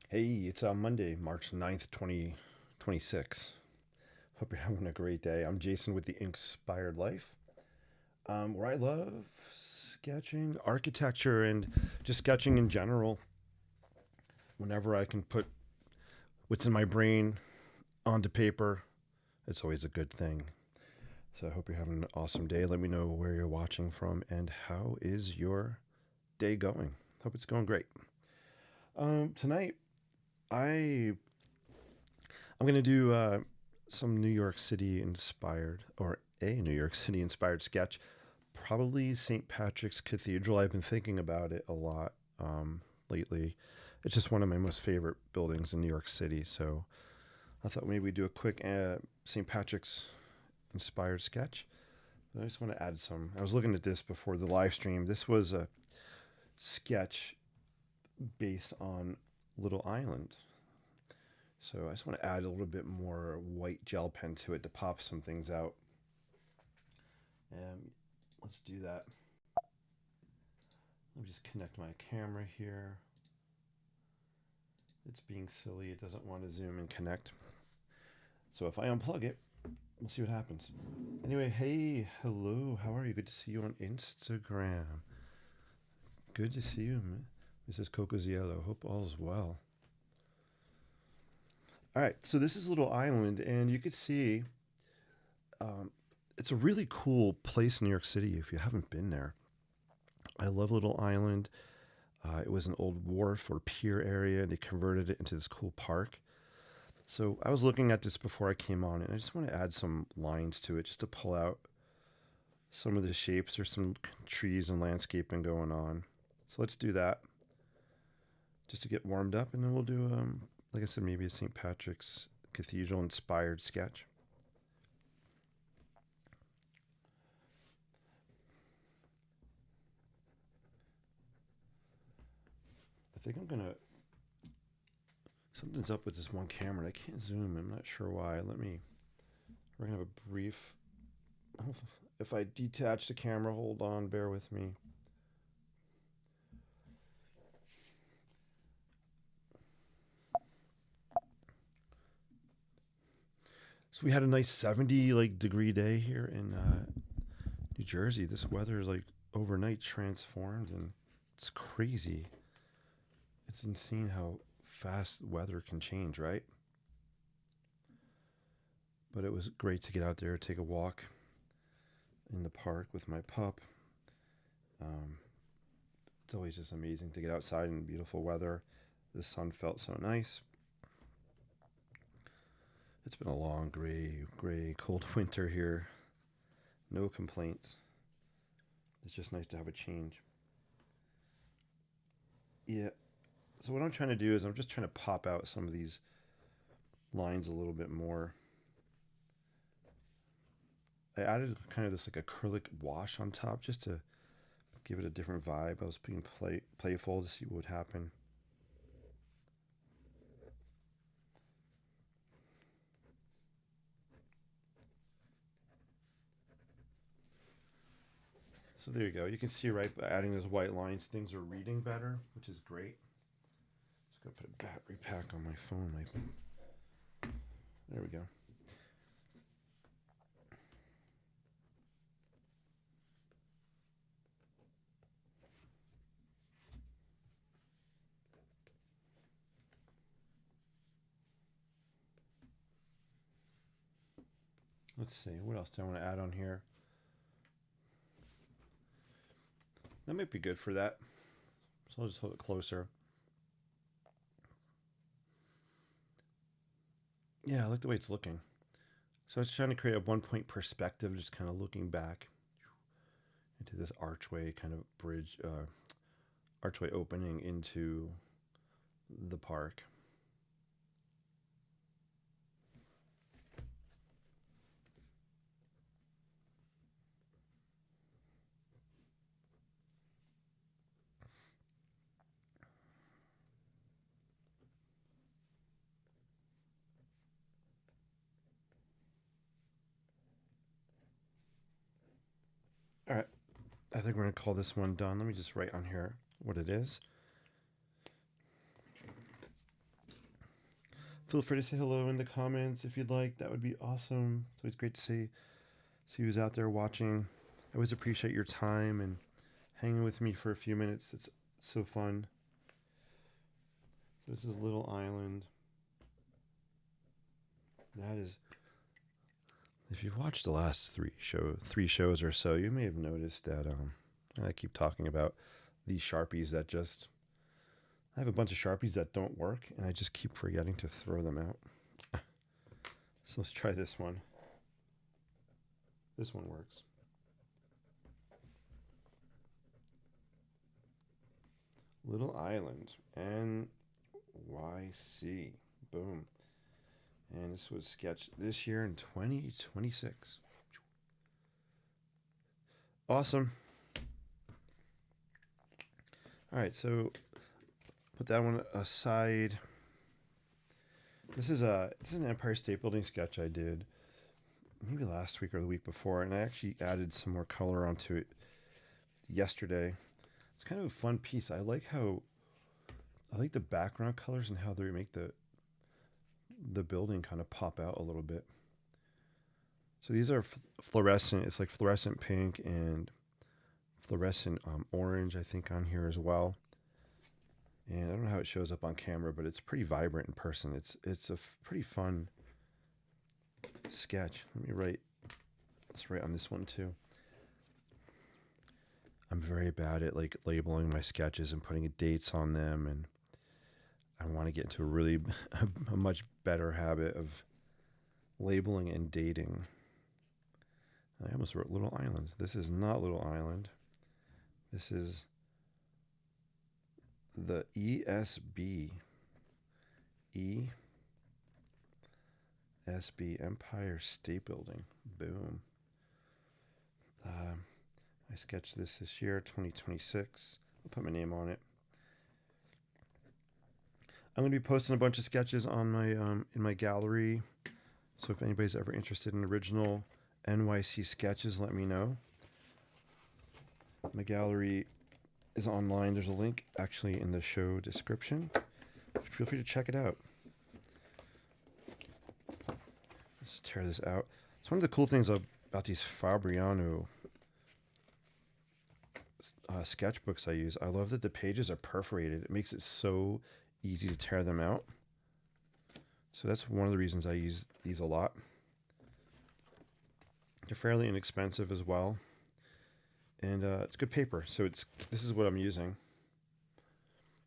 Hey, it's Monday, March 9th, 2026. Hope you're having a great day. I'm Jason with The Inspired Life, where I love sketching, architecture, and just sketching in general. Whenever I can put what's in my brain onto paper, it's always a good thing. So I hope you're having an awesome day. Let me know where you're watching from and how is your day going. Hope it's going great. Tonight, I I'm gonna do some New York City inspired, or a New York City inspired sketch. Probably St. Patrick's Cathedral. I've been thinking about it a lot lately. It's just one of my most favorite buildings in New York City. So I thought maybe we'd do a quick St. Patrick's inspired sketch. But I just want to add some. I was looking at this before the live stream. This was a sketch based on Little Island. So I just want to add a little bit more white gel pen to it to pop some things out. And let's do that. Let me just connect my camera here. It's being silly. It doesn't want to zoom and connect. So if I unplug it, we'll see what happens. Anyway, hey, hello. How are you? Good to see you on Instagram. Good to see you, Mrs. Cocoziello. Hope all's well. All right, so this is Little Island, and you can see um, it's a really cool place in New York City if you haven't been there. I love Little Island. It was an old wharf or pier area, and they converted it into this cool park. So I was looking at this before I came on, and I just want to add some lines to it just to pull out some of the shapes. There's some trees and landscaping going on. So let's do that just to get warmed up, and then we'll do, like I said, maybe a St. Patrick's Cathedral inspired sketch. I think I'm gonna. Something's up with this one camera. I can't zoom. I'm not sure why. We're gonna have a brief. If I detach the camera, hold on. Bear with me. So we had a nice 70 degree day here in New Jersey. This weather is like overnight transformed, and it's crazy. It's insane how fast weather can change, right? But it was great to get out there, take a walk in the park with my pup. Um, it's always just amazing to get outside in beautiful weather. The sun felt so nice. It's been a long, gray, cold winter here. No complaints. It's just nice to have a change. Yeah. So what I'm trying to do is I'm just trying to pop out some of these lines a little bit more. I added kind of this like acrylic wash on top just to give it a different vibe. I was being playful to see what would happen. So there you go. You can see right by adding those white lines, things are reading better, which is great. Just gonna put a battery pack on my phone. There we go. Let's see. What else do I want to add on here? That might be good for that. So I'll just hold it closer. Yeah, I like the way it's looking. So I was trying to create a 1 point perspective, just kind of looking back into this archway kind of bridge, archway opening into the park. All right, I think we're gonna call this one done. Let me just write on here what it is. Feel free to say hello in the comments if you'd like. That would be awesome. It's always great to see who's out there watching. I always appreciate your time and hanging with me for a few minutes. It's so fun. So this is Little Island. That is, if you've watched the last three shows or so, you may have noticed that I keep talking about these Sharpies that just, I have a bunch of Sharpies that don't work, and I just keep forgetting to throw them out. So let's try this one. This one works. Little Island, NYC. Boom. And this was sketched this year in 2026. Awesome. All right, so put that one aside. This is an Empire State Building sketch I did maybe last week or the week before, and I actually added some more color onto it yesterday. It's kind of a fun piece. I like the background colors and how they make the building kind of pop out a little bit. So these are fluorescent. It's like fluorescent pink and fluorescent orange, I think, on here as well. And I don't know how it shows up on camera, but it's pretty vibrant in person. It's a pretty fun sketch. Let's write on this one too. I'm very bad at like labeling my sketches and putting dates on them, and I want to get into a much better habit of labeling and dating. I almost wrote Little Island. This is not Little Island. This is the ESB. ESB, Empire State Building. Boom. I sketched this year, 2026. I'll put my name on it. I'm going to be posting a bunch of sketches on my in my gallery. So if anybody's ever interested in original NYC sketches, let me know. My gallery is online. There's a link actually in the show description. Feel free to check it out. Let's tear this out. It's one of the cool things about these Fabriano sketchbooks I use. I love that the pages are perforated. It makes it so easy to tear them out. So that's one of the reasons I use these a lot. They're fairly inexpensive as well. And it's good paper. So this is what I'm using.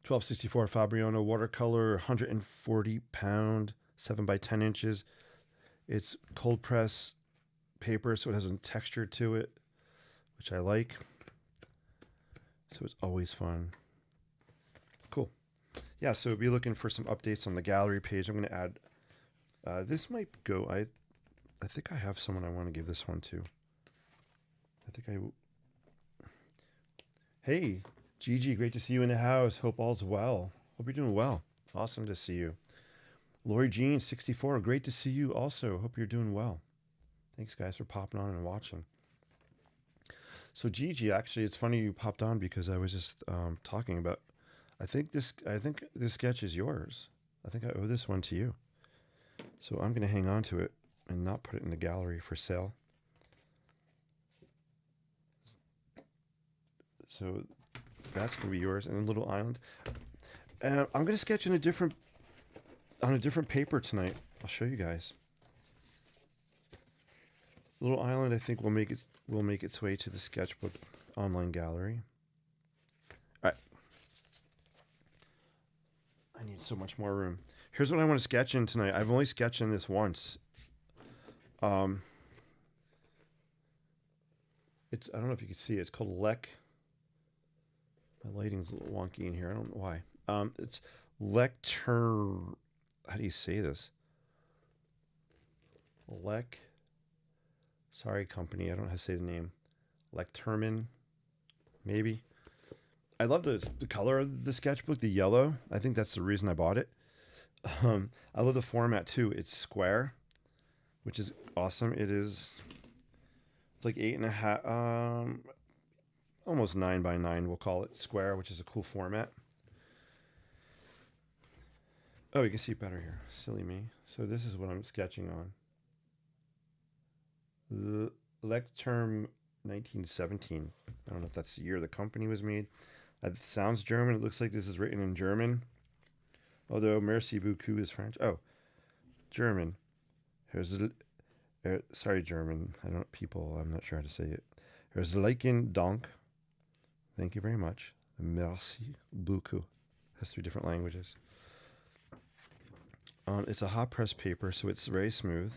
1264 Fabriano watercolor, 140 pound, 7 by 10 inches. It's cold press paper, so it has a texture to it, which I like. So it's always fun. Cool. Yeah, so be looking for some updates on the gallery page. I'm going to add, this might go, I think I have someone I want to give this one to. Hey, Gigi, great to see you in the house. Hope all's well. Hope you're doing well. Awesome to see you. Lori Jean, 64, great to see you also. Hope you're doing well. Thanks, guys, for popping on and watching. So Gigi, actually, it's funny you popped on because I was just talking about, I think this sketch is yours. I think I owe this one to you. So I'm going to hang on to it and not put it in the gallery for sale. So that's going to be yours. And then Little Island. And I'm going to sketch on a different paper tonight. I'll show you guys. Little Island, I think, will make its way to the sketchbook online gallery. All right. I need so much more room. Here's what I want to sketch in tonight. I've only sketched in this once. I don't know if you can see it. It's called Lek. My lighting's a little wonky in here. I don't know why. It's Lecter. How do you say this? Lek. Sorry, company. I don't know how to say the name. Lecterman, maybe. I love the color of the sketchbook, the yellow. I think that's the reason I bought it. I love the format too. It's square, which is awesome. It's like 8.5, almost 9 by 9. We'll call it square, which is a cool format. Oh, you can see better here. Silly me. So this is what I'm sketching on. Lecterm 1917. I don't know if that's the year the company was made. It sounds German. It looks like this is written in German. Although merci beaucoup is French. Oh, German. Sorry, German. I don't people. I'm not sure how to say it. Herzlichen Dank. Thank you very much. Merci beaucoup. Has three different languages. It's a hot press paper, so it's very smooth.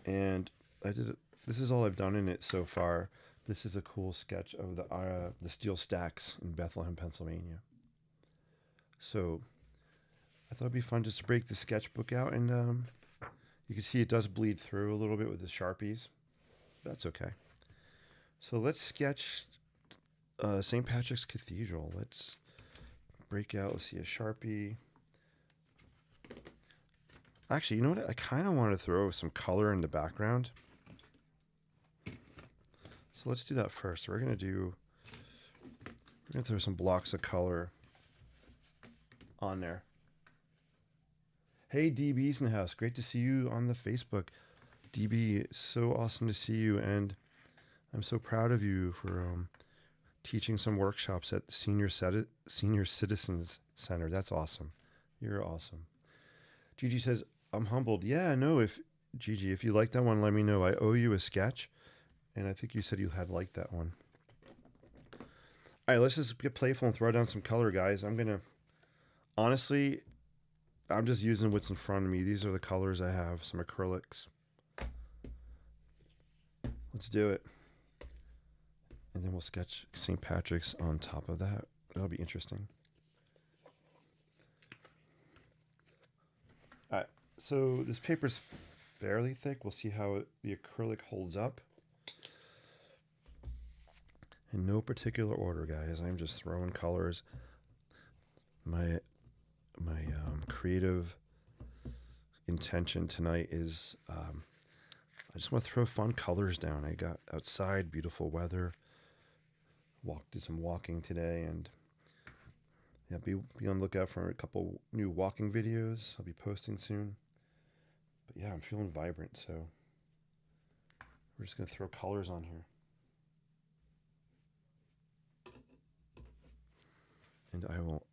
And this is all I've done in it so far. This is a cool sketch of the steel stacks in Bethlehem, Pennsylvania. So I thought it'd be fun just to break the sketchbook out, and you can see it does bleed through a little bit with the Sharpies. That's okay. So let's sketch St. Patrick's Cathedral. Let's break out. Let's see a Sharpie. Actually, you know what? I kind of want to throw some color in the background. So let's do that first. We're gonna throw some blocks of color on there. Hey, DB's in the house. Great to see you on the Facebook. DB, it's so awesome to see you, and I'm so proud of you for teaching some workshops at the Senior Citizens Center. That's awesome. You're awesome. Gigi says, I'm humbled. Yeah, no, if you like that one, let me know. I owe you a sketch, and I think you said you had liked that one. All right, let's just get playful and throw down some color, guys. Honestly, I'm just using what's in front of me. These are the colors I have, some acrylics. Let's do it. And then we'll sketch St. Patrick's on top of that. That'll be interesting. All right, so this paper's fairly thick. We'll see how the acrylic holds up. In no particular order, guys. I'm just throwing colors. My creative intention tonight is I just want to throw fun colors down. I got outside, beautiful weather. Did some walking today, and yeah, be on the lookout for a couple new walking videos I'll be posting soon. But yeah, I'm feeling vibrant, so we're just gonna throw colors on here. And I will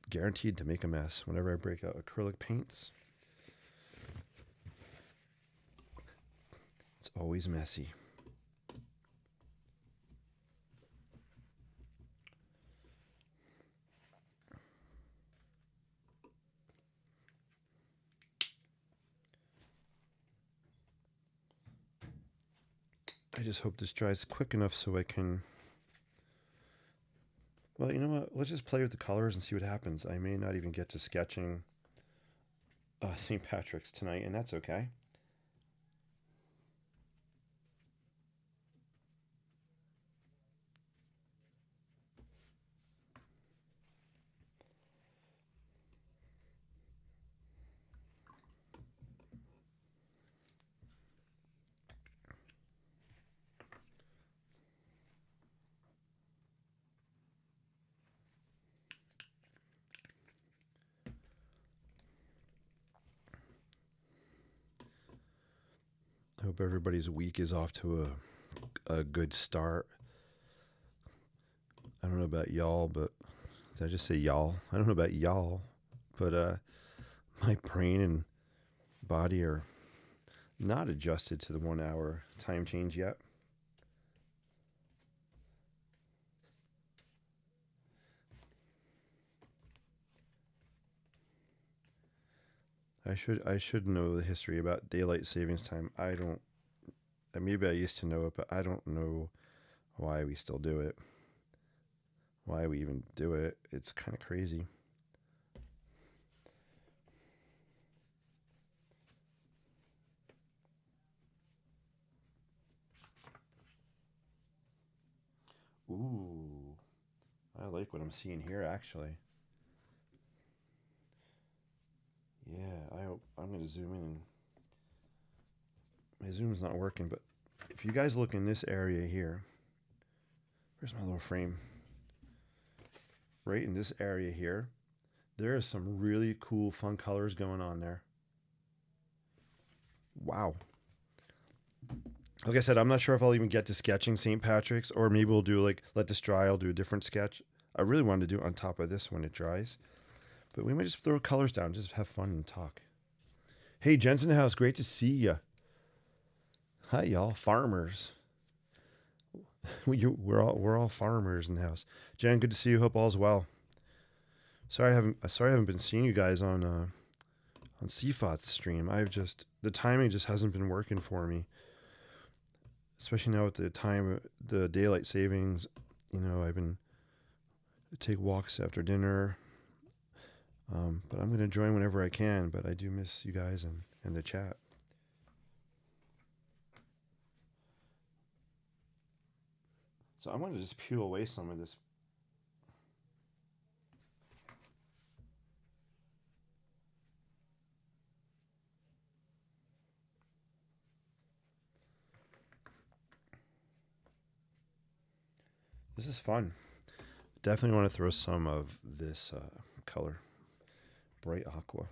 guaranteed to make a mess whenever I break out acrylic paints. It's always messy. I just hope this dries quick enough so I can... Well, you know what? Let's just play with the colors and see what happens. I may not even get to sketching St. Patrick's tonight, and that's okay. I hope everybody's week is off to a good start. I don't know about y'all, but did I just say y'all? I don't know about y'all, but my brain and body are not adjusted to the 1 hour time change yet. I should know the history about daylight savings time. I don't. Maybe I used to know it, but I don't know why we still do it. Why we even do it. It's kind of crazy. Ooh, I like what I'm seeing here, actually. Yeah, I'm going to zoom in. My zoom's not working, but if you guys look in this area here, where's my little frame? Right in this area here, There is some really cool, fun colors going on there. Wow. Like I said, I'm not sure if I'll even get to sketching St. Patrick's, or maybe we'll do like let this dry. I'll do a different sketch. I really wanted to do it on top of this when it dries, but we might just throw colors down, just have fun and talk. Hey, Jen's in the house. Great to see you. Hi, y'all, farmers. We're all farmers in the house. Jen, good to see you. Hope all's well. Sorry I haven't been seeing you guys on CFOT's stream. The timing just hasn't been working for me, especially now at the time the daylight savings. I've been take walks after dinner, but I'm gonna join whenever I can. But I do miss you guys and the chat. So I'm gonna just peel away some of this. This is fun. Definitely want to throw some of this color, bright aqua.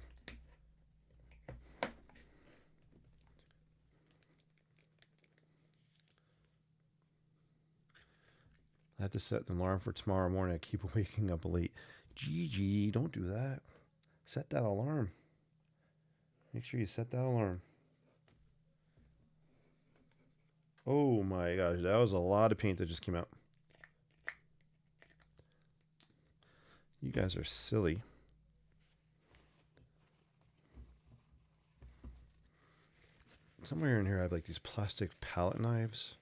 I have to set an alarm for tomorrow morning. I keep waking up late. Gigi, don't do that. Set that alarm. Make sure you set that alarm. Oh my gosh, that was a lot of paint that just came out. You guys are silly. Somewhere in here I have like these plastic palette knives.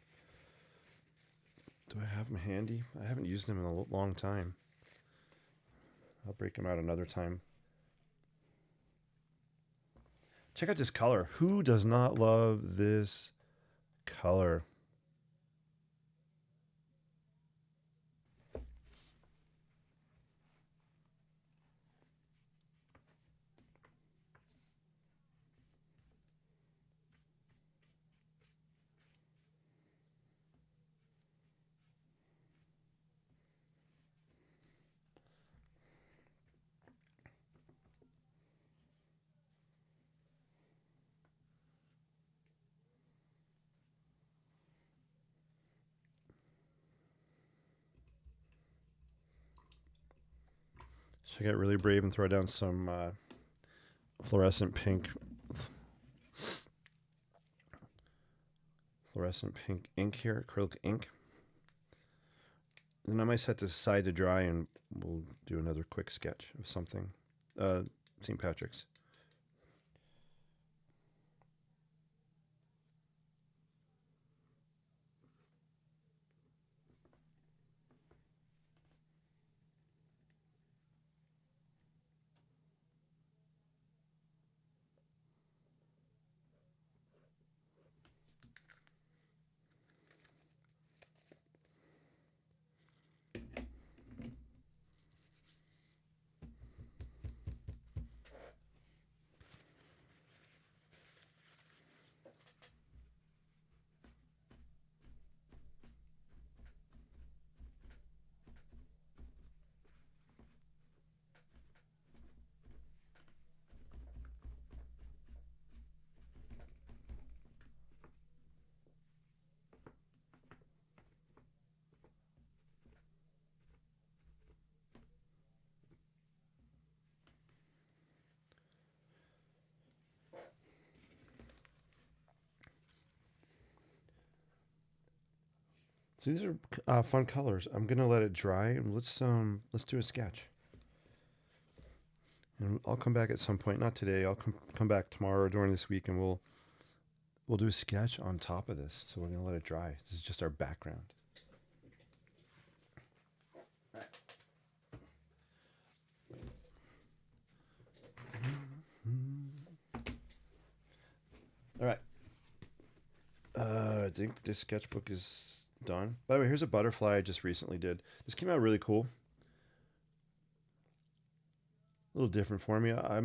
Do I have them handy? I haven't used them in a long time. I'll break them out another time. Check out this color. Who does not love this color? Should I get really brave and throw down some fluorescent pink ink here, acrylic ink. Then I might set this aside to dry and we'll do another quick sketch of something. St. Patrick's. So these are fun colors. I'm gonna let it dry and let's do a sketch. And I'll come back at some point. Not today. I'll come back tomorrow or during this week, and we'll do a sketch on top of this. So we're gonna let it dry. This is just our background. All right. I think this sketchbook is done. By the way, here's a butterfly I just recently did. This came out really cool. A little different for me. I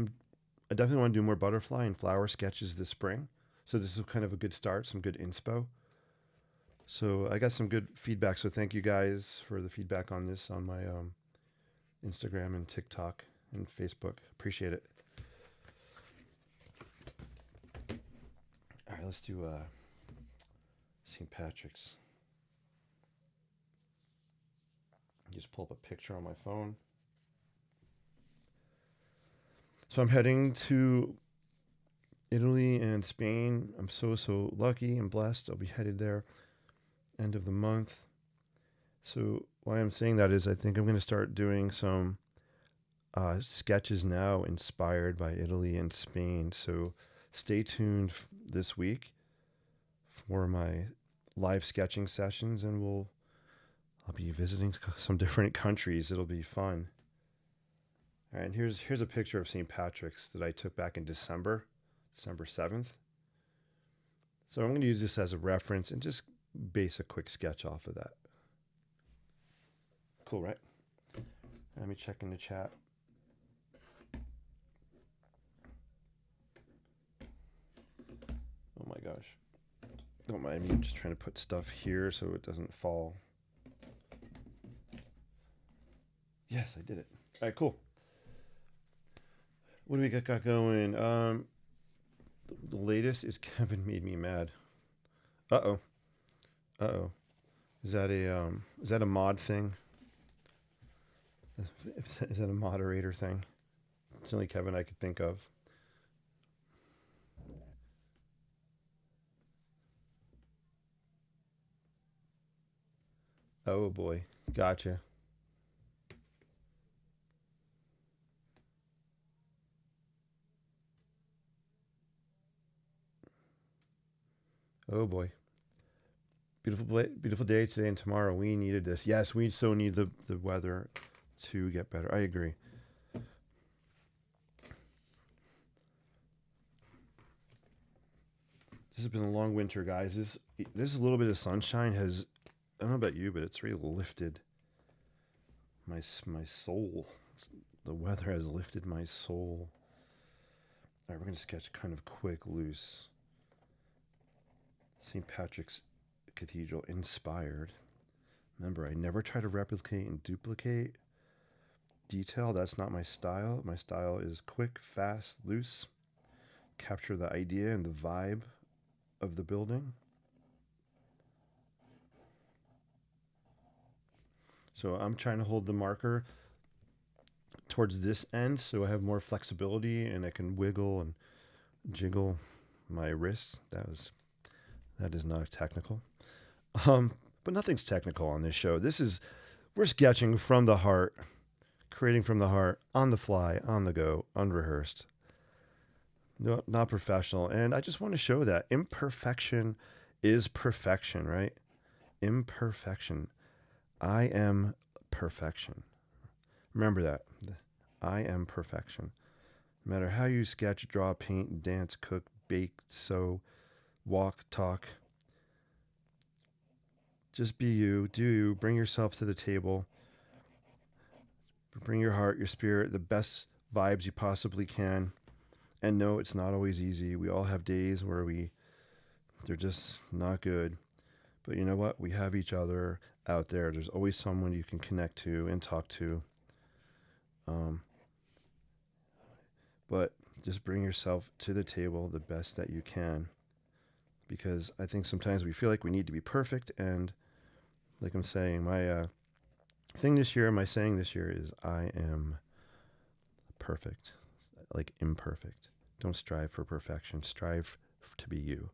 definitely want to do more butterfly and flower sketches this spring. So this is kind of a good start, some good inspo. So I got some good feedback. So thank you guys for the feedback on this on my Instagram and TikTok. and Facebook. Appreciate it. All right, let's do St. Patrick's. Just pull up a picture on my phone. So I'm heading to Italy and Spain. I'm so lucky and blessed. I'll be headed there end of the month. So why I'm saying that is I think I'm going to start doing some sketches now inspired by Italy and Spain. So stay tuned this week for my live sketching sessions, and I'll be visiting some different countries. It'll be fun. All right, and here's a picture of St. Patrick's that I took back in December 7th. So I'm going to use this as a reference and just base a quick sketch off of that. Cool, right? Let me check in the chat. Oh my gosh. Don't mind me, I'm just trying to put stuff here so it doesn't fall. Yes, I did it. All right, cool. What do we got going? The latest is Kevin made me mad. Uh-oh. Is that a mod thing? Is that a moderator thing? It's the only Kevin I could think of. Oh boy. Gotcha. Oh boy. Beautiful day today and tomorrow. We needed this. Yes, we so need the weather to get better. I agree. This has been a long winter, guys. This a little bit of sunshine has, I don't know about you, but it's really lifted my soul. The weather has lifted my soul. All right, we're going to sketch kind of quick, loose. St. Patrick's Cathedral inspired. Remember, I never try to replicate and duplicate detail. That's not my style. My style is quick, fast, loose. Capture the idea and the vibe of the building. So I'm trying to hold the marker towards this end so I have more flexibility and I can wiggle and jiggle my wrists. That is not technical. But nothing's technical on this show. We're sketching from the heart, creating from the heart, on the fly, on the go, unrehearsed. No, not professional. And I just want to show that imperfection is perfection, right? Imperfection. I am perfection. Remember that. I am perfection. No matter how you sketch, draw, paint, dance, cook, bake, sew, walk, talk, just be you, do you, bring yourself to the table, bring your heart, your spirit, the best vibes you possibly can. And no, it's not always easy. We all have days where they're just not good. But you know what? We have each other out there. There's always someone you can connect to and talk to. But just bring yourself to the table the best that you can. Because I think sometimes we feel like we need to be perfect. And like I'm saying, my saying this year is I am perfect. Like imperfect. Don't strive for perfection. Strive to be you.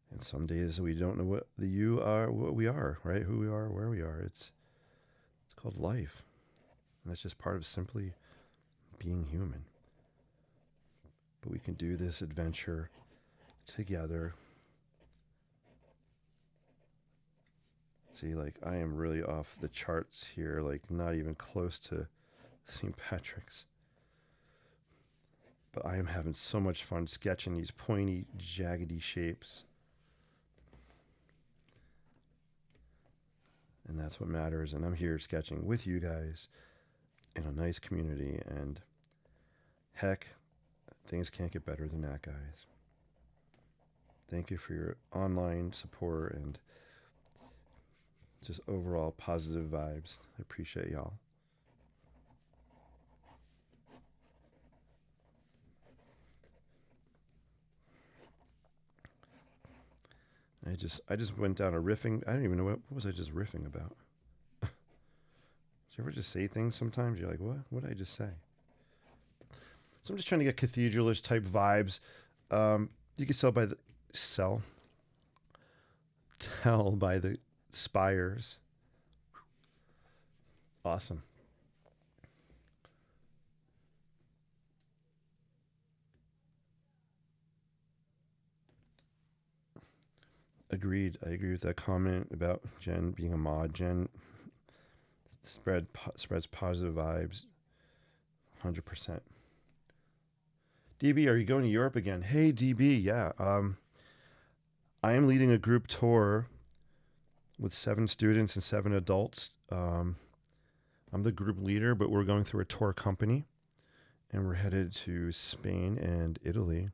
And some days we don't know what the you are, what we are, right? Who we are, where we are. It's called life. And that's just part of simply being human. But we can do this adventure together. See, like I am really off the charts here, like not even close to St. Patrick's. But I am having so much fun sketching these pointy, jaggedy shapes. And that's what matters. And I'm here sketching with you guys in a nice community. And heck, things can't get better than that, guys. Thank you for your online support and just overall positive vibes. I appreciate y'all. I just went down a riffing. I don't even know what was I just riffing about. Do you ever just say things sometimes? You're like, what did I just say? So I'm just trying to get cathedralish type vibes. You can sell tell by the spires. Awesome. Agreed. I agree with that comment about Jen being a mod. Jen spreads positive vibes, 100%. DB, are you going to Europe again? Hey, DB, yeah. I am leading a group tour with 7 students and 7 adults. I'm the group leader, but we're going through a tour company, and we're headed to Spain and Italy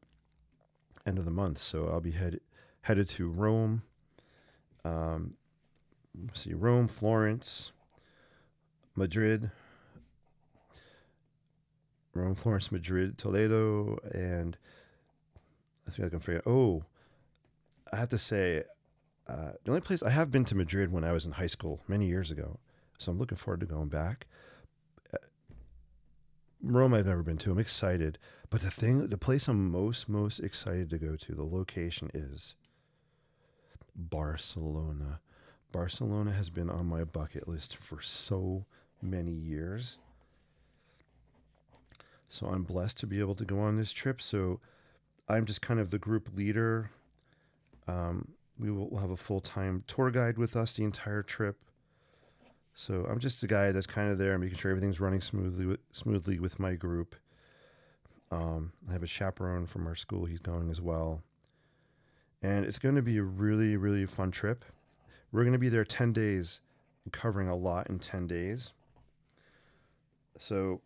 end of the month. So I'll be headed to Rome. Rome, Florence, Madrid, Toledo, and I think I can forget. Oh, I have to say, the only place I have been to Madrid when I was in high school many years ago, so I'm looking forward to going back. Rome I've never been to. I'm excited, but the place I'm most excited to go to, the location is Barcelona. Barcelona has been on my bucket list for so many years. So I'm blessed to be able to go on this trip. So I'm just kind of the group leader. We'll have a full-time tour guide with us the entire trip. So I'm just the guy that's kind of there, making sure everything's running smoothly with my group. I have a chaperone from our school. He's going as well. And it's going to be a really, really fun trip. We're going to be there 10 days and covering a lot in 10 days. So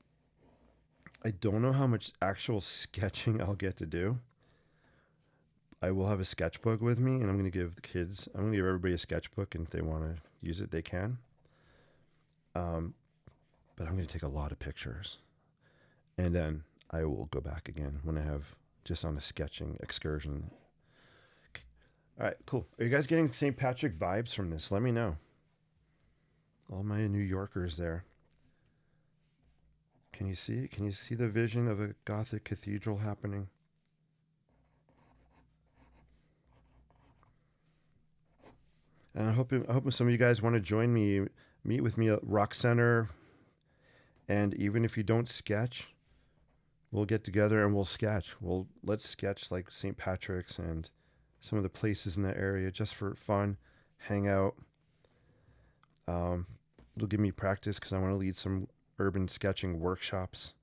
I don't know how much actual sketching I'll get to do. I will have a sketchbook with me, and I'm going to give everybody a sketchbook, and if they want to use it, they can. But I'm going to take a lot of pictures, and then I will go back again when I have just on a sketching excursion. All right, cool. Are you guys getting St. Patrick vibes from this? Let me know. All my New Yorkers there. Can you see? Can you see the vision of a Gothic cathedral happening? And I hope some of you guys want to join me, meet with me at Rock Center. And even if you don't sketch, we'll get together and we'll sketch. Let's sketch like St. Patrick's and some of the places in that area just for fun, hang out. It'll give me practice because I want to lead some urban sketching workshops,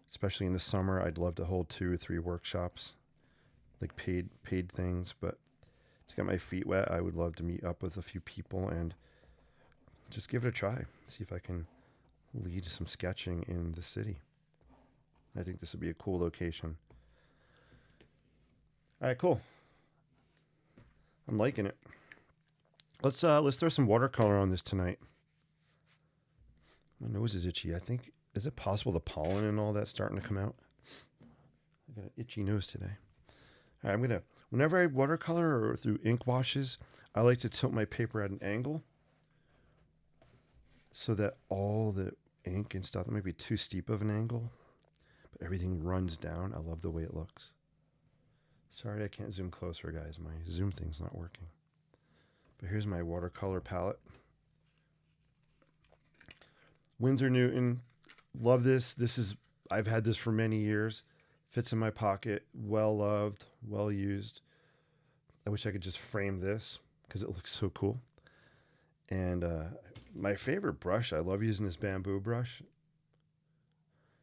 especially in the summer. I'd love to hold 2 or 3 workshops, like paid things, but to get my feet wet, I would love to meet up with a few people and just give it a try. See if I can lead some sketching in the city. I think this would be a cool location. All right, cool. I'm liking it. Let's throw some watercolor on this tonight. My nose is itchy. I think, is it possible the pollen and all that's starting to come out? I got an itchy nose today. All right, whenever I watercolor or through ink washes, I like to tilt my paper at an angle so that all the ink and stuff, that might be too steep of an angle, but everything runs down. I love the way it looks. Sorry, I can't zoom closer, guys. My zoom thing's not working. But here's my watercolor palette. Winsor Newton. Love this. I've had this for many years. Fits in my pocket. Well loved, well used. I wish I could just frame this because it looks so cool. And my favorite brush, I love using this bamboo brush.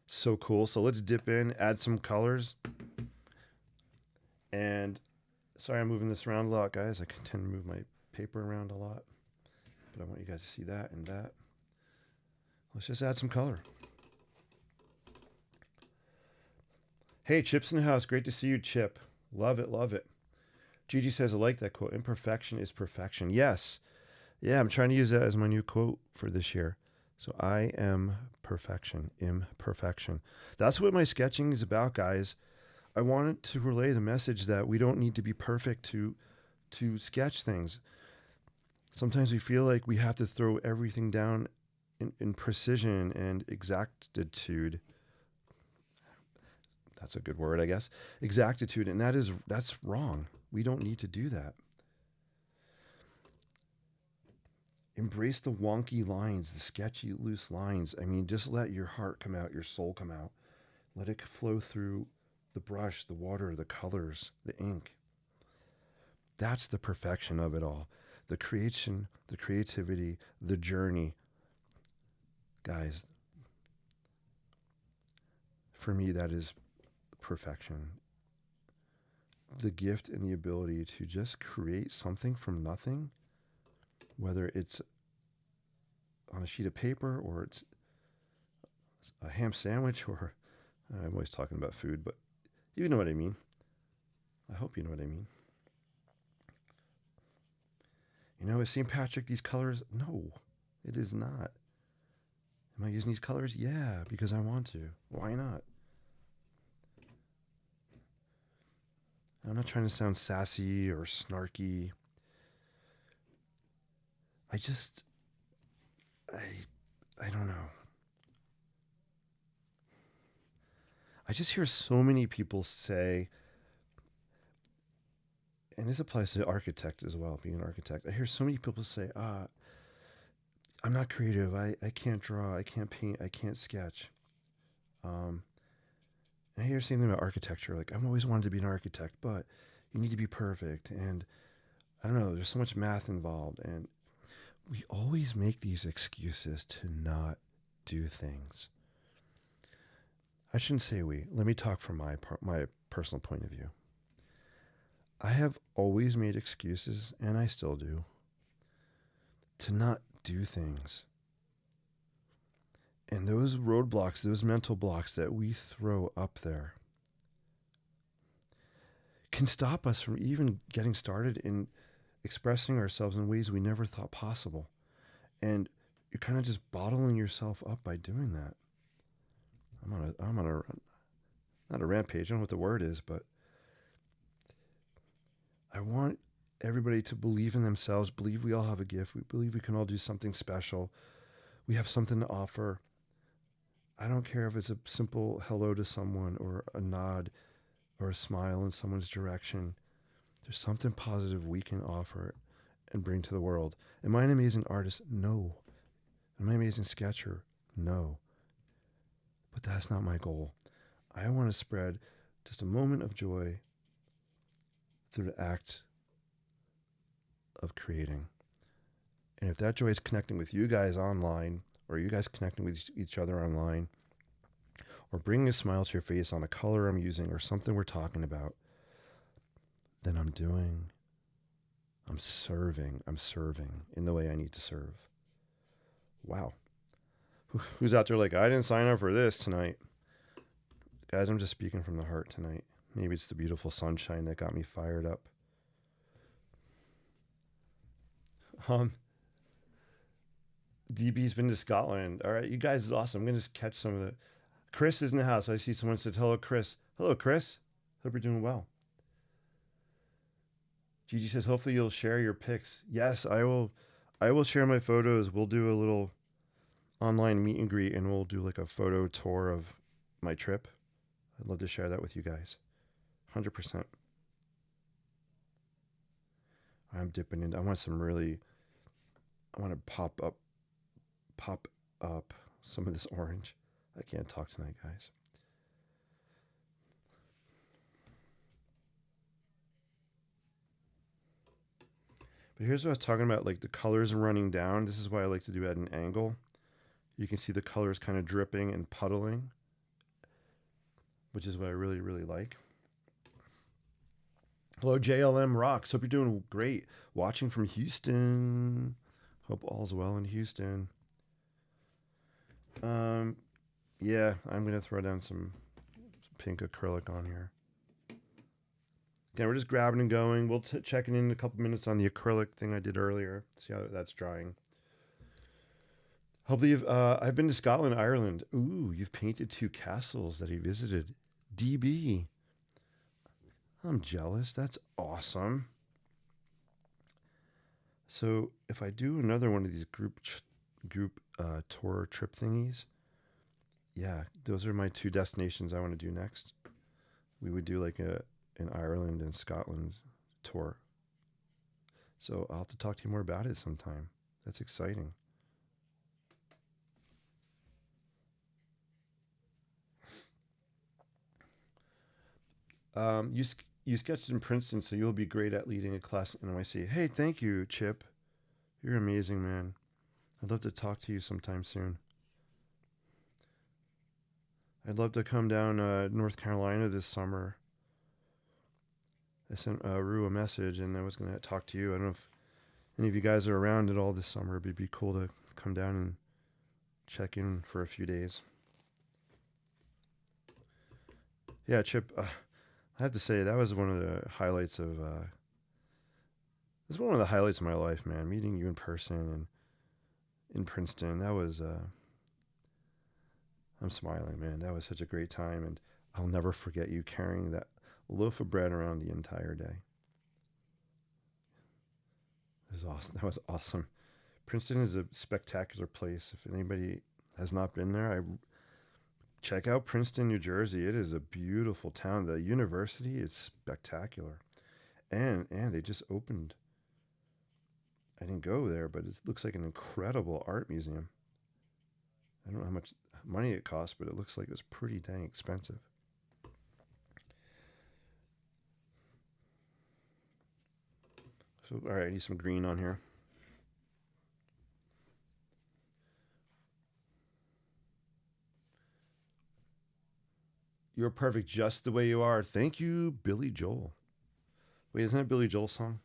So cool. So let's dip in, add some colors. And sorry, I'm moving this around a lot, guys. I tend to move my paper around a lot, but I want you guys to see that and that. Let's just add some color. Hey, Chip's in the house. Great to see you, Chip. Love it, love it. Gigi says, I like that quote. Imperfection is perfection. Yes. Yeah, I'm trying to use that as my new quote for this year. So I am perfection, imperfection. That's what my sketching is about, guys. I wanted to relay the message that we don't need to be perfect to to sketch things. Sometimes we feel like we have to throw everything down in precision and exactitude. That's a good word, I guess. Exactitude, and that's wrong. We don't need to do that. Embrace the wonky lines, the sketchy, loose lines. I mean, just let your heart come out, your soul come out. Let it flow through the brush, the water, the colors, the ink. That's the perfection of it all. The creation, the creativity, the journey. Guys, for me, that is perfection. The gift and the ability to just create something from nothing, whether it's on a sheet of paper or it's a ham sandwich, or I'm always talking about food, but you know what I mean. I hope you know what I mean. You know, is St. Patrick these colors? No, it is not. Am I using these colors? Yeah, because I want to. Why not? I'm not trying to sound sassy or snarky. I just, I don't know. I just hear so many people say, and this applies to architect as well, being an architect. I hear so many people say, I'm not creative. I can't draw. I can't paint. I can't sketch. And I hear the same thing about architecture. Like, I've always wanted to be an architect, but you need to be perfect. And I don't know, there's so much math involved. And we always make these excuses to not do things. I shouldn't say we. Let me talk from my personal point of view. I have always made excuses, and I still do, to not do things. And those roadblocks, those mental blocks that we throw up there can stop us from even getting started in expressing ourselves in ways we never thought possible. And you're kind of just bottling yourself up by doing that. I'm on a not a rampage, I don't know what the word is, but I want everybody to believe in themselves, believe we all have a gift, we believe we can all do something special. We have something to offer. I don't care if it's a simple hello to someone or a nod or a smile in someone's direction. There's something positive we can offer and bring to the world. Am I an amazing artist? No. Am I an amazing sketcher? No. But that's not my goal. I want to spread just a moment of joy through the act of creating. And if that joy is connecting with you guys online, or you guys connecting with each other online, or bringing a smile to your face on a color I'm using or something we're talking about, then I'm serving in the way I need to serve. Wow. Who's out there like, I didn't sign up for this tonight? Guys, I'm just speaking from the heart tonight. Maybe it's the beautiful sunshine that got me fired up. DB's been to Scotland. All right, you guys is awesome. I'm going to just catch some of the... Chris is in the house. I see someone said, hello, Chris. Hello, Chris. Hope you're doing well. Gigi says, hopefully you'll share your pics. Yes, I will share my photos. We'll do a little online meet and greet, and we'll do like a photo tour of my trip. I'd love to share that with you guys. 100%. I'm dipping in. I want to pop up some of this orange. I can't talk tonight, guys. But here's what I was talking about, like the colors running down. This is why I like to do it at an angle. You can see the colors kind of dripping and puddling, which is what I really, really like. Hello, JLM Rocks. Hope you're doing great. Watching from Houston. Hope all's well in Houston. Yeah, I'm going to throw down some pink acrylic on here. Again, we're just grabbing and going. We'll check in a couple minutes on the acrylic thing I did earlier. See how that's drying. Hopefully I've been to Scotland, Ireland. Ooh, you've painted 2 castles that he visited. DB. I'm jealous. That's awesome. So if I do another one of these group tour trip thingies, yeah, those are my two destinations I want to do next. We would do like a an Ireland and Scotland tour. So I'll have to talk to you more about it sometime. That's exciting. You sketched in Princeton, so you'll be great at leading a class at NYC. Hey, thank you, Chip. You're amazing, man. I'd love to talk to you sometime soon. I'd love to come down North Carolina this summer. I sent Rue a message, and I was going to talk to you. I don't know if any of you guys are around at all this summer. It'd be cool to come down and check in for a few days. Yeah, Chip. I have to say that was one of the highlights of. This is one of the highlights of my life, man. Meeting you in person and in Princeton. That was. I'm smiling, man. That was such a great time, and I'll never forget you carrying that loaf of bread around the entire day. It was awesome. That was awesome. Princeton is a spectacular place. If anybody has not been there, I check out Princeton, New Jersey. It is a beautiful town. The university is spectacular, and they just opened. I didn't go there, but it looks like an incredible art museum. I don't know how much money it cost, but it looks like it was pretty dang expensive. So, all right, I need some green on here. You're perfect just the way you are. Thank you, Billy Joel. Wait, isn't that Billy Joel's song?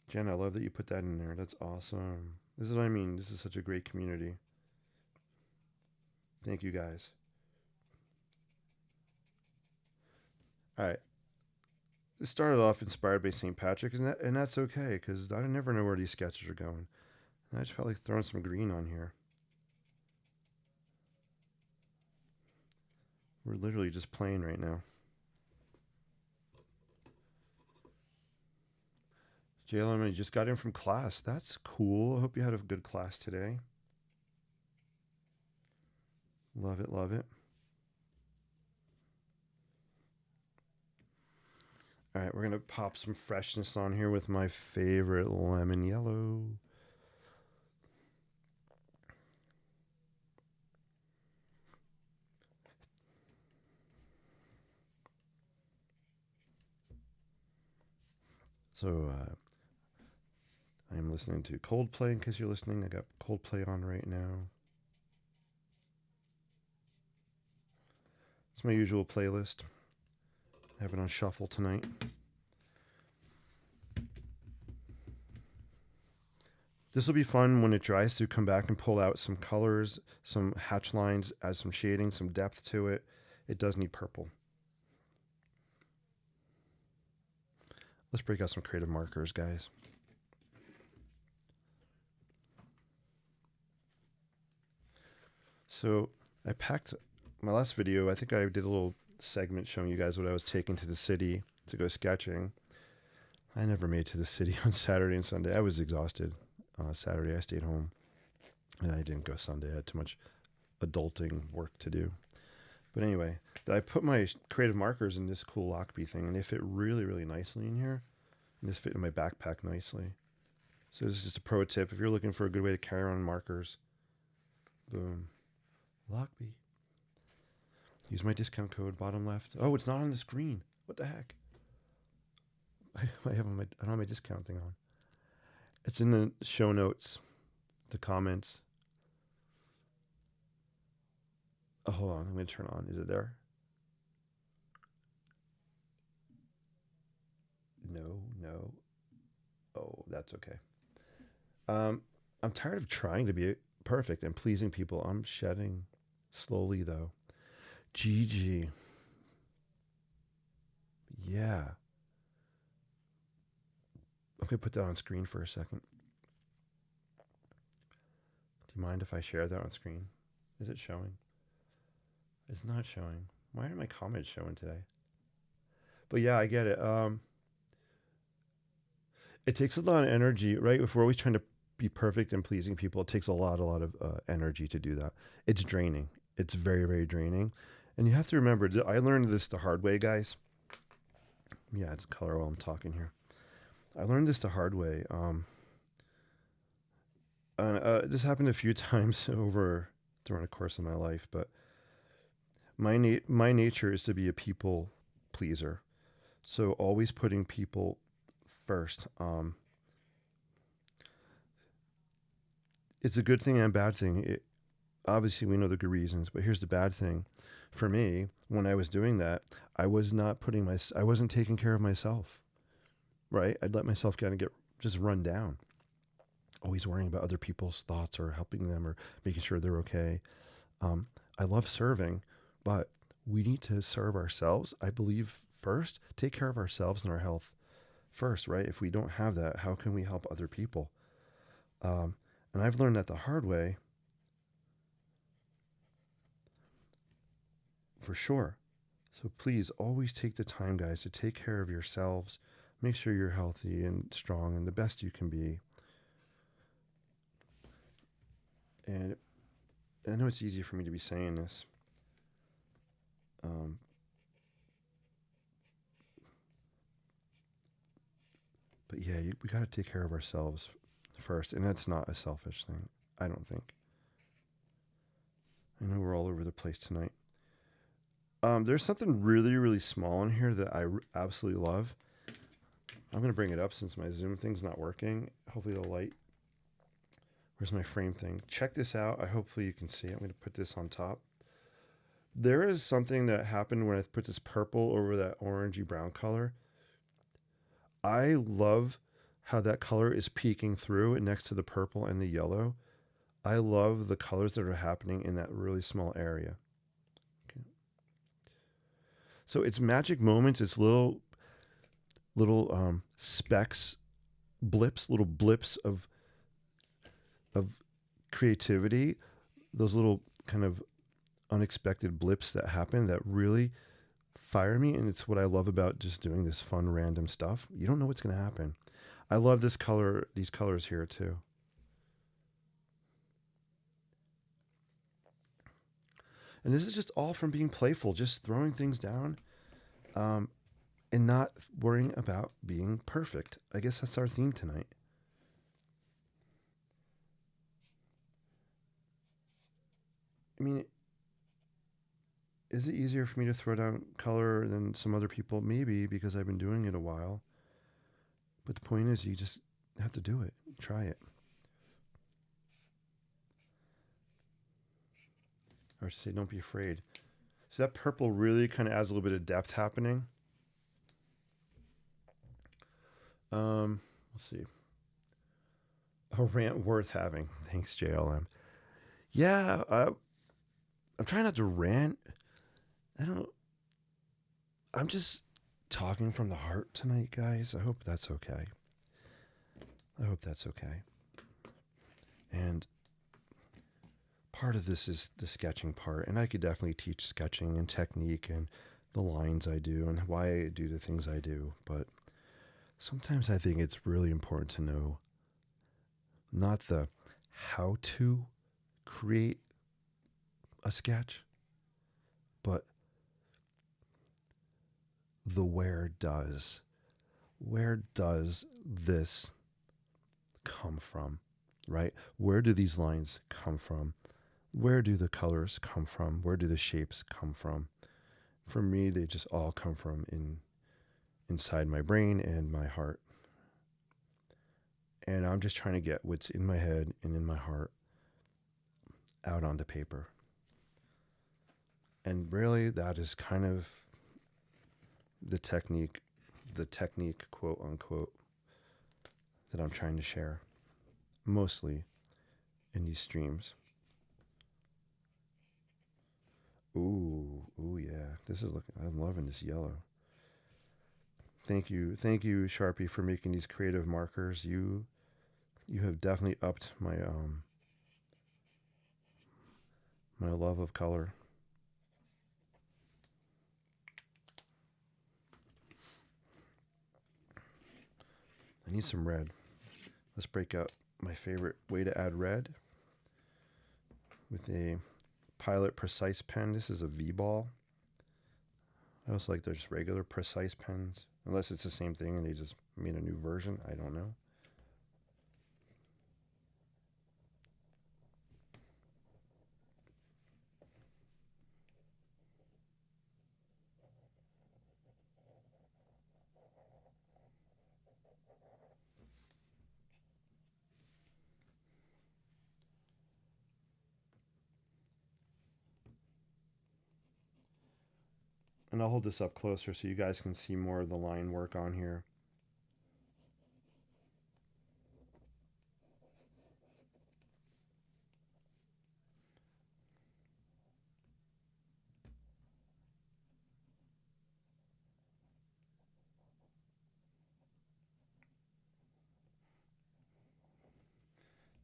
Jen, I love that you put that in there. That's awesome. This is what I mean. This is such a great community. Thank you guys. All right. This started off inspired by St. Patrick, and that's okay because I never know where these sketches are going. And I just felt like throwing some green on here. We're literally just playing right now. Jalen, you just got in from class. That's cool. I hope you had a good class today. Love it, love it. All right, we're going to pop some freshness on here with my favorite lemon yellow. So I am listening to Coldplay in case you're listening. I got Coldplay on right now. It's my usual playlist. I have it on shuffle tonight. This will be fun when it dries to come back and pull out some colors, some hatch lines, add some shading, some depth to it. It does need purple. Let's break out some creative markers, guys. So I packed my last video. I think I did a little segment showing you guys what I was taking to the city to go sketching. I never made it to the city on Saturday and Sunday. I was exhausted. Saturday I stayed home, and I didn't go Sunday. I had too much adulting work to do. But anyway, I put my creative markers in this cool Lockbee thing, and they fit really, really nicely in here. And this fit in my backpack nicely. So this is just a pro tip. If you're looking for a good way to carry around markers, boom, Lockbee. Use my discount code, bottom left. Oh, it's not on the screen. What the heck? I don't have my discount thing on. It's in the show notes, the comments. Oh, hold on. I'm going to turn on. Is it there? No, no. Oh, that's okay. Um, I'm tired of trying to be perfect and pleasing people. I'm shedding slowly, though. Gigi. Yeah. I'm going to put that on screen for a second. Do you mind if I share that on screen? Is it showing? It's not showing. Why aren't my comments showing today? But yeah, I get it. It takes a lot of energy, right? If we're always trying to be perfect and pleasing people, it takes a lot of energy to do that. It's draining. It's very, very draining. And you have to remember, I learned this the hard way, guys. Yeah, it's color while I'm talking here. I learned this the hard way. This happened a few times over during the course of my life, but my nature is to be a people pleaser. So always putting people first. It's a good thing and a bad thing. Obviously, we know the good reasons, but here's the bad thing. For me, when I was doing that, I wasn't taking care of myself, right? I'd let myself kind of get just run down, always worrying about other people's thoughts or helping them or making sure they're okay. Um, I love serving, but we need to serve ourselves. I believe first, take care of ourselves and our health first, right? If we don't have that, how can we help other people? Um, and I've learned that the hard way, for sure. So please always take the time, guys, to take care of yourselves. Make sure you're healthy and strong and the best you can be. And I know it's easy for me to be saying this, um, but yeah, we got to take care of ourselves first. And that's not a selfish thing, I don't think. I know we're all over the place tonight. There's something really, really small in here that I absolutely love. I'm going to bring it up since my Zoom thing's not working. Hopefully the light. Where's my frame thing? Check this out. Hopefully you can see it. I'm going to put this on top. There is something that happened when I put this purple over that orangey brown color. I love how that color is peeking through next to the purple and the yellow. I love the colors that are happening in that really small area. Okay. So it's magic moments. It's little specks, little blips of creativity. Those little kind of unexpected blips that happen that really fire me. And it's what I love about just doing this fun, random stuff. You don't know what's going to happen. I love these colors here too. And this is just all from being playful, just throwing things down, and not worrying about being perfect. I guess that's our theme tonight. I mean, is it easier for me to throw down color than some other people? Maybe because I've been doing it a while. But the point is, you just have to do it. Try it. Or to say, don't be afraid. So that purple really kind of adds a little bit of depth happening. Let's see. A rant worth having. Thanks, JLM. Yeah, I'm trying not to rant. I don't. I'm just talking from the heart tonight, guys. I hope that's okay. I hope that's okay. And part of this is the sketching part, and I could definitely teach sketching and technique and the lines I do and why I do the things I do. But sometimes I think it's really important to know not the how to create a sketch, but the where does. Where does this come from, right? Where do these lines come from? Where do the colors come from? Where do the shapes come from? For me, they just all come from inside my brain and my heart. And I'm just trying to get what's in my head and in my heart out onto paper. And really, that is kind of the technique, quote unquote, that I'm trying to share, mostly in these streams. Ooh, yeah. I'm loving this yellow. Thank you, Sharpie, for making these creative markers. You have definitely upped my love of color. I need some red. Let's break out my favorite way to add red with a Pilot Precise pen. This is a V-ball. I also like there's regular Precise pens, unless it's the same thing and they just made a new version. I don't know. And I'll hold this up closer so you guys can see more of the line work on here.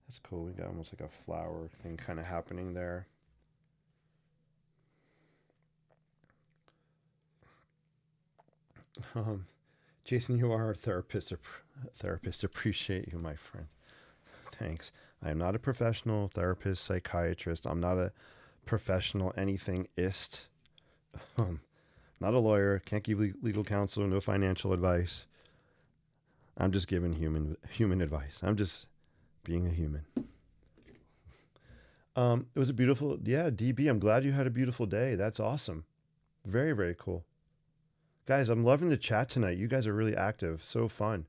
That's cool. We got almost like a flower thing kind of happening there. Jason, you are a therapist. Therapist, appreciate you, my friend. Thanks. I am not a professional therapist, psychiatrist. I'm not a professional anything-ist. Not a lawyer. Can't give legal counsel. No financial advice. I'm just giving human advice. I'm just being a human. It was a beautiful, yeah, DB. I'm glad you had a beautiful day. That's awesome. Very, very cool. Guys, I'm loving the chat tonight. You guys are really active. So fun.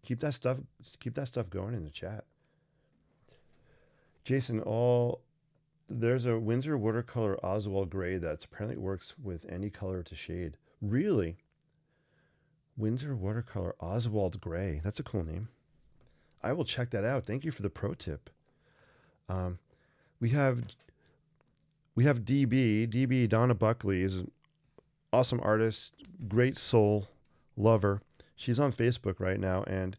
Keep that stuff going in the chat. Jason, there's a Winsor watercolor Oswald gray that apparently works with any color to shade. Really? Winsor watercolor Oswald gray. That's a cool name. I will check that out. Thank you for the pro tip. We have DB. Donna Buckley is an awesome artist, great soul, lover. She's on Facebook right now, and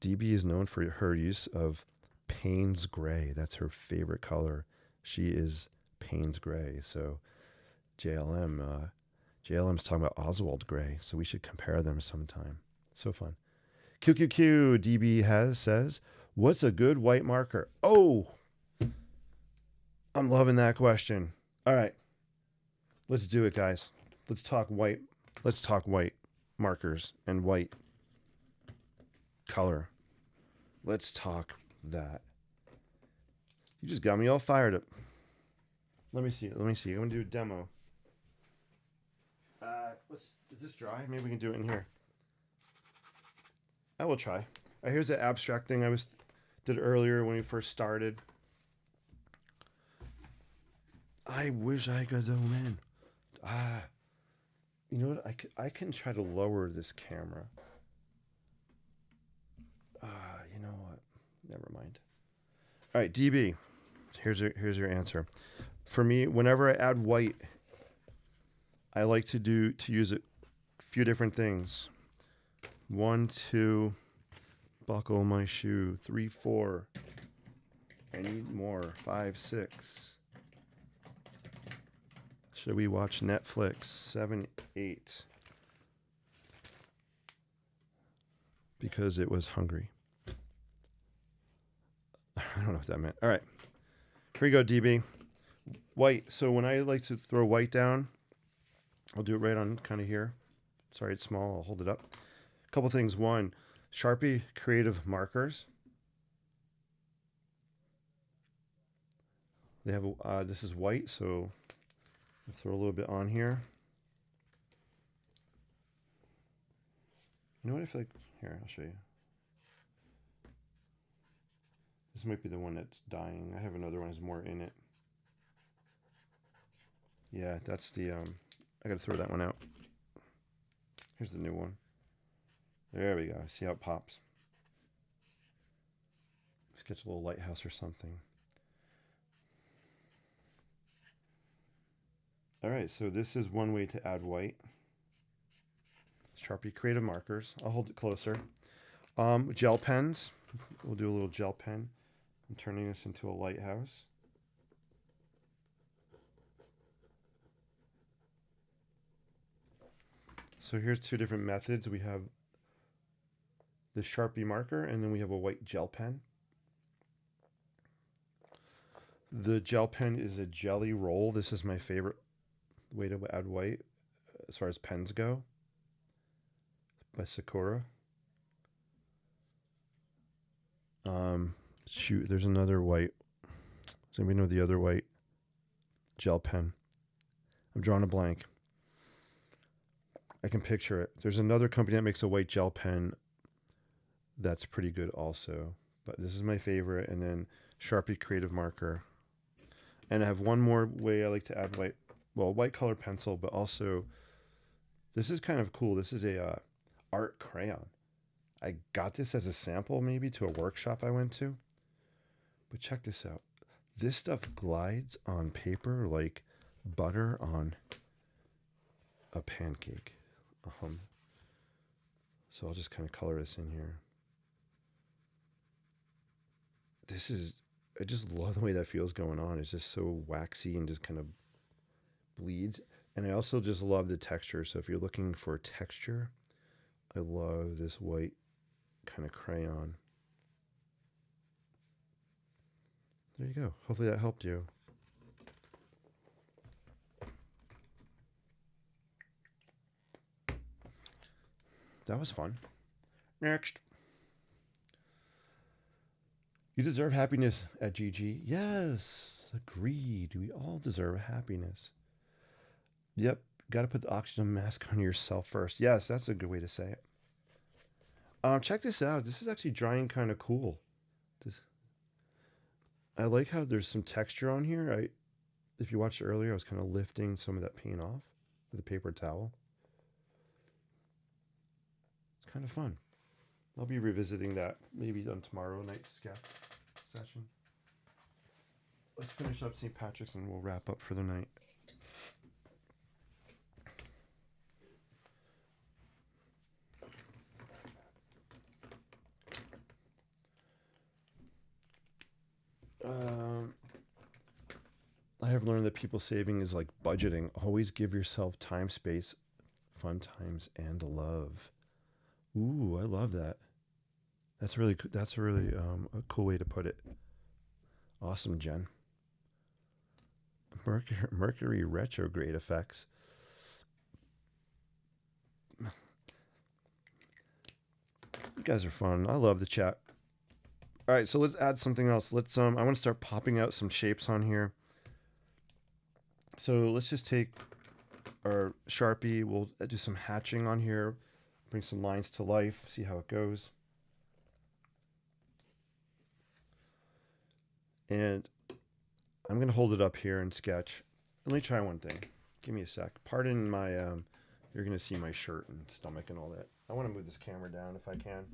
DB is known for her use of Payne's gray. That's her favorite color. She is Payne's gray. So JLM's talking about Oswald gray. So we should compare them sometime. So fun. QQQ DB says, what's a good white marker? Oh, I'm loving that question. All right, let's do it, guys. Let's talk white. Let's talk white markers and white color. Let's talk that. You just got me all fired up. Let me see. I'm gonna do a demo. Is this dry? Maybe we can do it in here. I will try. Here's the abstract thing I did earlier when we first started. I wish I could zoom in. You know what? I can try to lower this camera. You know what? Never mind. All right, DB. Here's your answer. For me, whenever I add white, I like to use a few different things. 1, 2, buckle my shoe. 3, 4. I need more. 5, 6. Should we watch Netflix? 7, 8. Because it was hungry. I don't know what that meant. All right. Here we go, DB. White. So when I like to throw white down, I'll do it right on kind of here. Sorry, it's small. I'll hold it up. A couple things. One, Sharpie Creative Markers. They have this is white, so I'll throw a little bit on here. You know what I feel like? Here, I'll show you. This might be the one that's dying. I have another one that's more in it. Yeah, that's the, I gotta throw that one out. Here's the new one. There we go. See how it pops. Sketch a little lighthouse or something. All right, so this is one way to add white. Sharpie Creative Markers. I'll hold it closer. Gel pens. We'll do a little gel pen. I'm turning this into a lighthouse. So here's two different methods. We have the Sharpie marker, and then we have a white gel pen. The gel pen is a jelly roll. This is my favorite way to add white as far as pens go, by Sakura. Shoot, there's another white. Does anybody know the other white gel pen? I'm drawing a blank. I can picture it. There's another company that makes a white gel pen that's pretty good also. But this is my favorite. And then Sharpie Creative Marker. And I have one more way I like to add white. Well, white color pencil, but also this is kind of cool. This is a art crayon. I got this as a sample maybe to a workshop I went to. But check this out. This stuff glides on paper like butter on a pancake. So I'll just kind of color this in here. I just love the way that feels going on. It's just so waxy and just kind of bleeds. And I also just love the texture. So if you're looking for texture, I love this white kind of crayon. There you go. Hopefully that helped you. That was fun. Next. You deserve happiness at GG. Yes, agreed. We all deserve happiness. Yep, got to put the oxygen mask on yourself first. Yes, that's a good way to say it. Check this out. This is actually drying kind of cool. I like how there's some texture on here. If you watched earlier, I was kind of lifting some of that paint off with a paper towel. It's kind of fun. I'll be revisiting that maybe on tomorrow night's sketch session. Let's finish up St. Patrick's and we'll wrap up for the night. I have learned that people saving is like budgeting. Always give yourself time, space, fun times, and love. Ooh, I love that. That's really a cool way to put it. Awesome, Jen. Mercury retrograde effects. You guys are fun. I love the chat. All right, so let's add something else. I want to start popping out some shapes on here. So let's just take our Sharpie. We'll do some hatching on here. Bring some lines to life. See how it goes. And I'm going to hold it up here and sketch. Let me try one thing. Give me a sec. Pardon my, you're going to see my shirt and stomach and all that. I want to move this camera down if I can.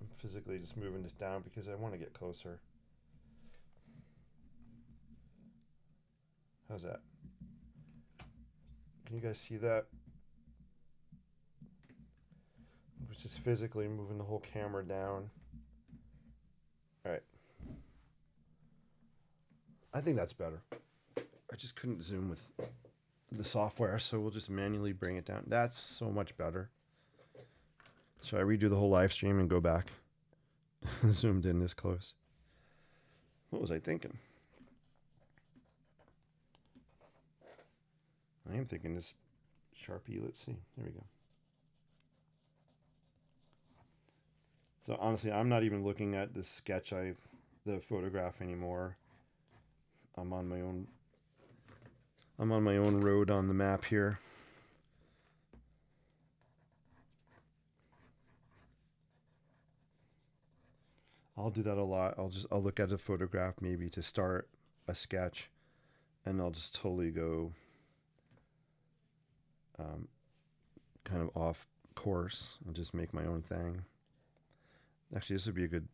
I'm physically just moving this down because I want to get closer. How's that? Can you guys see that? I was just physically moving the whole camera down. All right. I think that's better. I just couldn't zoom with the software, so we'll just manually bring it down. That's so much better. Should I redo the whole live stream and go back? Zoomed in this close. What was I thinking? I am thinking this Sharpie. Let's see. There we go. So honestly, I'm not even looking at the sketch, the photograph anymore. I'm on my own road on the map here. I'll do that a lot. I'll look at a photograph maybe to start a sketch, and I'll just totally go kind of off course and just make my own thing. Actually, this would be a good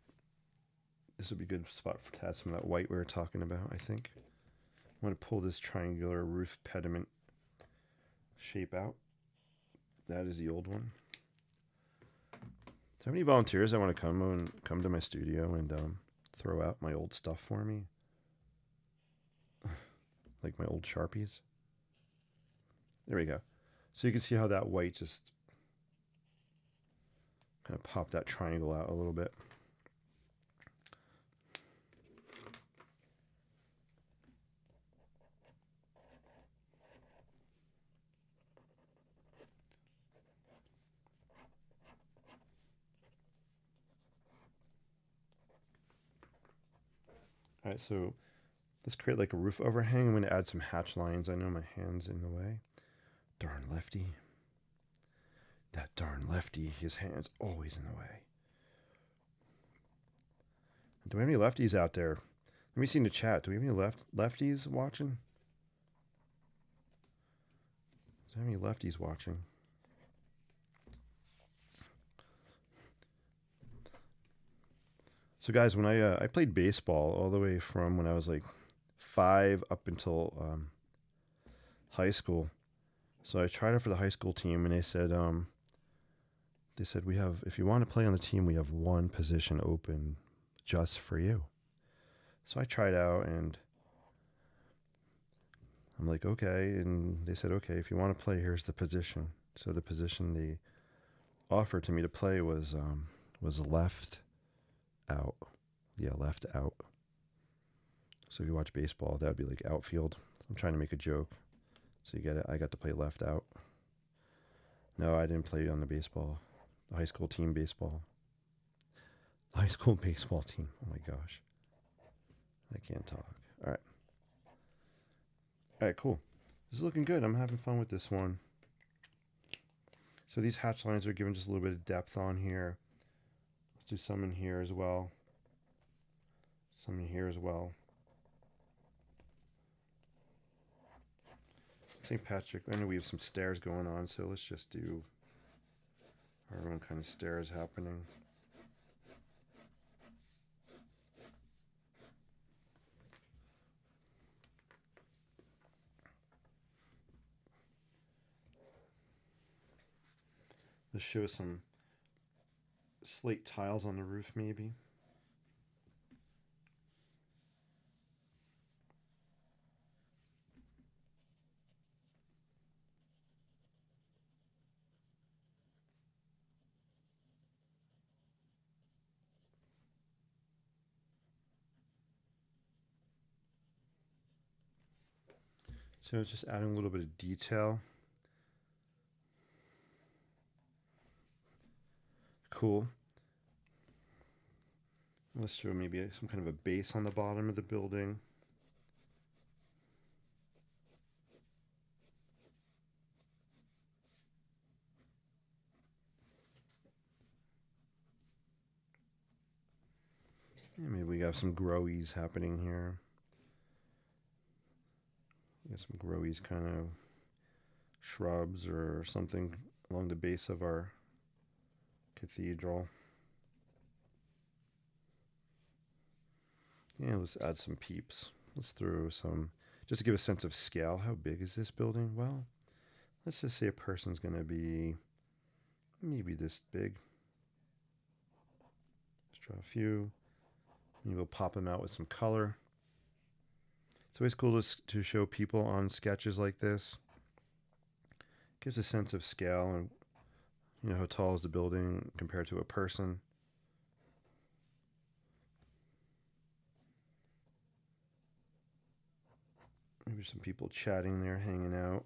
spot to add some of that white we were talking about, I think. I'm going to pull this triangular roof pediment shape out. That is the old one. Do you have any volunteers that want to come to my studio and throw out my old stuff for me? Like my old Sharpies? There we go. So you can see how that white just kind of popped that triangle out a little bit. All right, so let's create like a roof overhang. I'm going to add some hatch lines. I know my hand's in the way. Darn lefty. That darn lefty, his hand's always in the way. Do we have any lefties out there? Let me see in the chat. Do we have any lefties watching? Do we have any lefties watching? So guys, when I played baseball all the way from when I was like 5 up until high school. So I tried out for the high school team, and they said we have, if you want to play on the team, we have one position open just for you. So I tried out, and I'm like, okay. And they said, okay, if you want to play, here's the position. So the position they offered to me to play was left out. Yeah, left out. So if you watch baseball, that would be like outfield. I'm trying to make a joke. So you get it? I got to play left out. No, I didn't play on the high school team baseball. The high school baseball team. Oh my gosh. I can't talk. All right. All right, cool. This is looking good. I'm having fun with this one. So these hatch lines are giving just a little bit of depth on here. Let's do some in here as well. Some in here as well. St. Patrick, I know we have some stairs going on, so let's just do our own kind of stairs happening. Let's show some slate tiles on the roof, maybe. So it's just adding a little bit of detail. Cool. Let's show maybe some kind of a base on the bottom of the building. Yeah, maybe we got some growies happening here. We got some growies, kind of shrubs or something along the base of our cathedral. Yeah, let's add some peeps. Let's throw some, just to give a sense of scale. How big is this building? Well, let's just say a person's going to be maybe this big. Let's draw a few. Maybe we'll pop them out with some color. It's always cool to show people on sketches like this. Gives a sense of scale and, you know, how tall is the building compared to a person. Maybe some people chatting there, hanging out.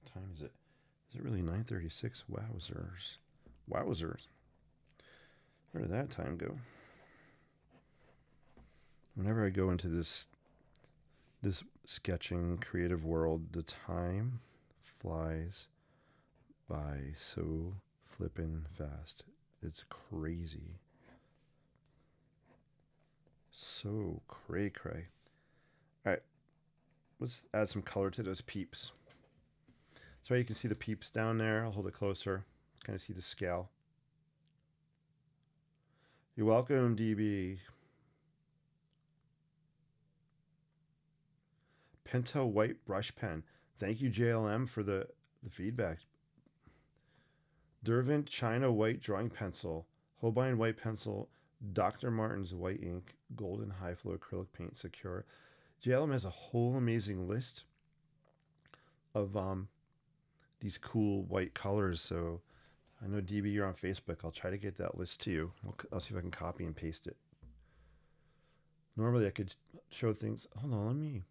What time is it? Is it really 9:36? Wowzers. Wowzers. Where did that time go? Whenever I go into this sketching creative world, the time flies by so flippin' fast. It's crazy. So cray. All right, let's add some color to those peeps. So you can see the peeps down there. I'll hold it closer. Kind of see the scale. You're welcome, DB. Pinto white brush pen. Thank you, JLM, for the the feedback. Derwent China White Drawing Pencil, Holbein White Pencil, Dr. Martin's White Ink, Golden High Flow Acrylic Paint, Secure. JLM has a whole amazing list of these cool white colors. So I know DB, you're on Facebook. I'll try to get that list to you. I'll see if I can copy and paste it. Normally I could show things. Hold on, let me.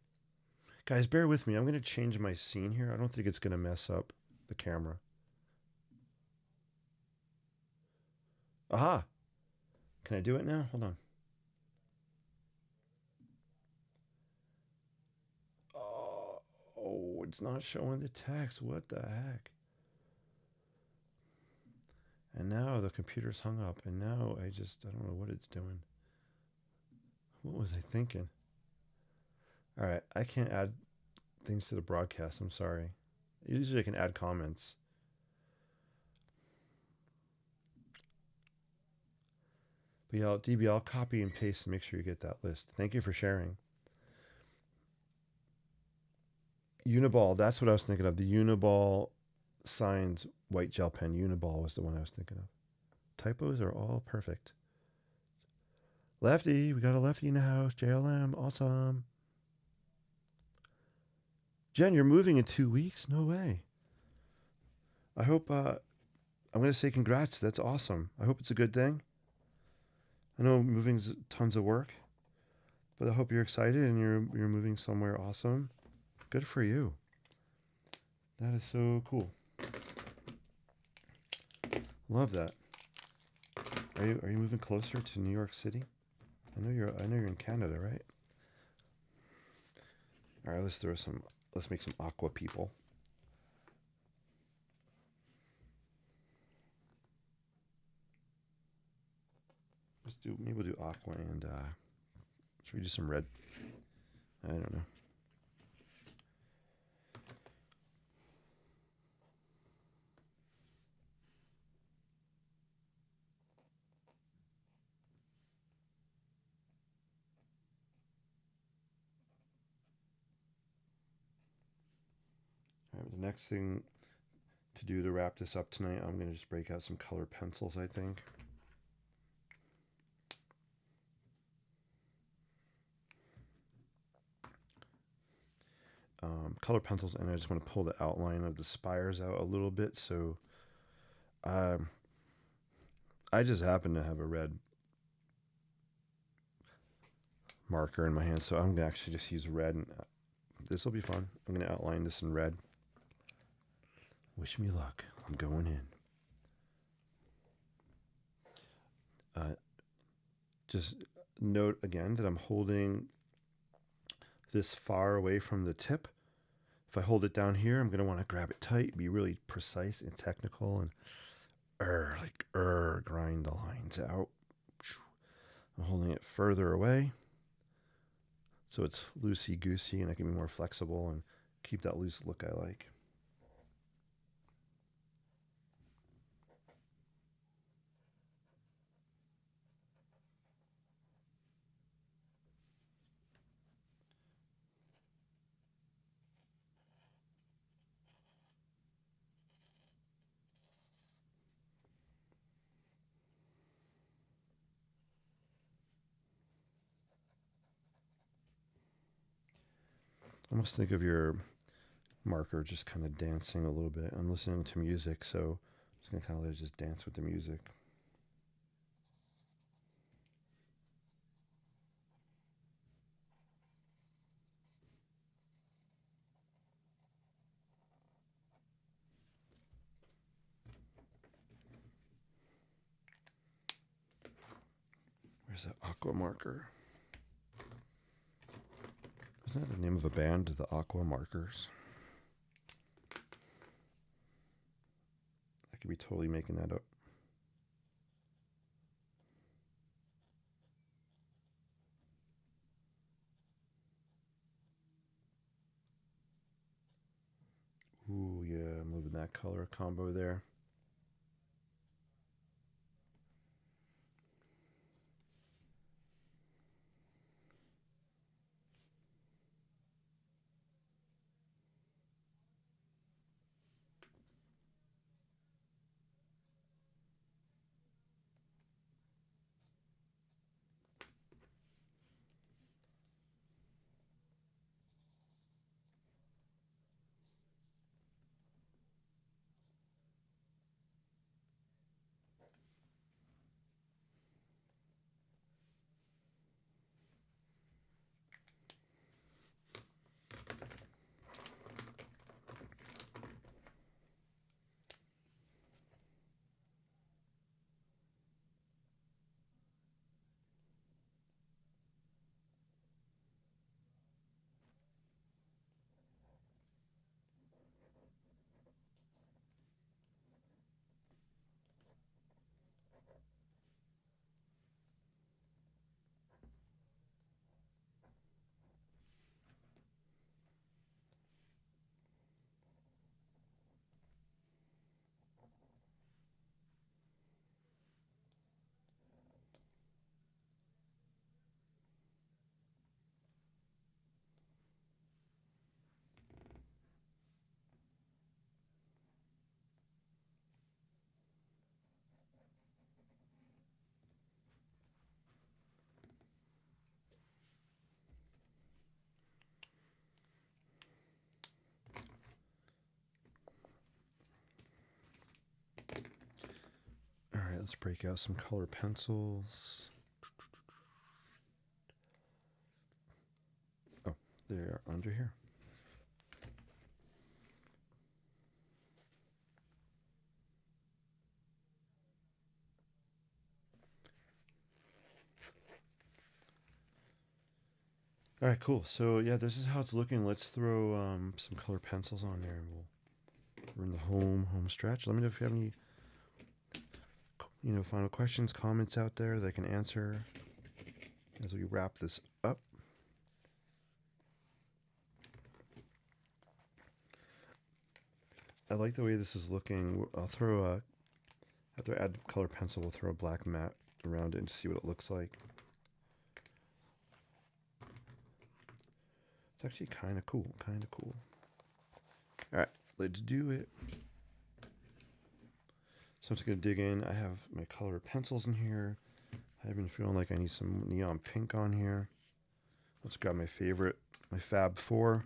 Guys, bear with me. I'm going to change my scene here. I don't think it's going to mess up the camera. Aha! Can I do it now? Hold on. Oh, it's not showing the text. What the heck? And now the computer's hung up, and now I don't know what it's doing. What was I thinking? All right, I can't add things to the broadcast. I'm sorry. Usually I can add comments. But yeah, DB, I'll copy and paste and make sure you get that list. Thank you for sharing. Uniball, that's what I was thinking of. The Uniball Signs white gel pen. Uniball was the one I was thinking of. Typos are all perfect. Lefty, we got a lefty in the house. JLM, awesome. Jen, you're moving in 2 weeks? No way. I hope, I'm going to say congrats. That's awesome. I hope it's a good thing. I know moving's tons of work, but I hope you're excited and you're moving somewhere awesome. Good for you. That is so cool. Love that. Are you moving closer to New York City? I know you're in Canada, right? All right, let's make some aqua people. Maybe we'll do aqua and should we do some red? I don't know. All right, the next thing to do to wrap this up tonight, I'm going to just break out some color pencils, I think. Color pencils, and I just want to pull the outline of the spires out a little bit. So I just happen to have a red marker in my hand, so I'm going to actually just use red, and this will be fun. I'm going to outline this in red. Wish me luck. I'm going in. Just note again that I'm holding this far away from the tip. If I hold it down here, I'm going to want to grab it tight, be really precise and technical, and grind the lines out. I'm holding it further away so it's loosey-goosey and I can be more flexible and keep that loose look I like. Almost think of your marker just kind of dancing a little bit. I'm listening to music, so I'm just going to kind of let it just dance with the music. Where's that aqua marker? Isn't that the name of a band, the Aqua Markers? I could be totally making that up. Ooh, yeah, I'm loving that color combo there. Let's break out some color pencils. Oh, they're under here. All right, cool. So yeah, this is how it's looking. Let's throw some color pencils on there, and we're in the home stretch. Let me know if you have any, final questions, comments out there that I can answer as we wrap this up. I like the way this is looking. After I add color pencil, we'll throw a black mat around it and see what it looks like. It's actually kind of cool, All right, let's do it. So I'm just going to dig in. I have my color pencils in here. I've been feeling like I need some neon pink on here. Let's grab my favorite, my Fab 4.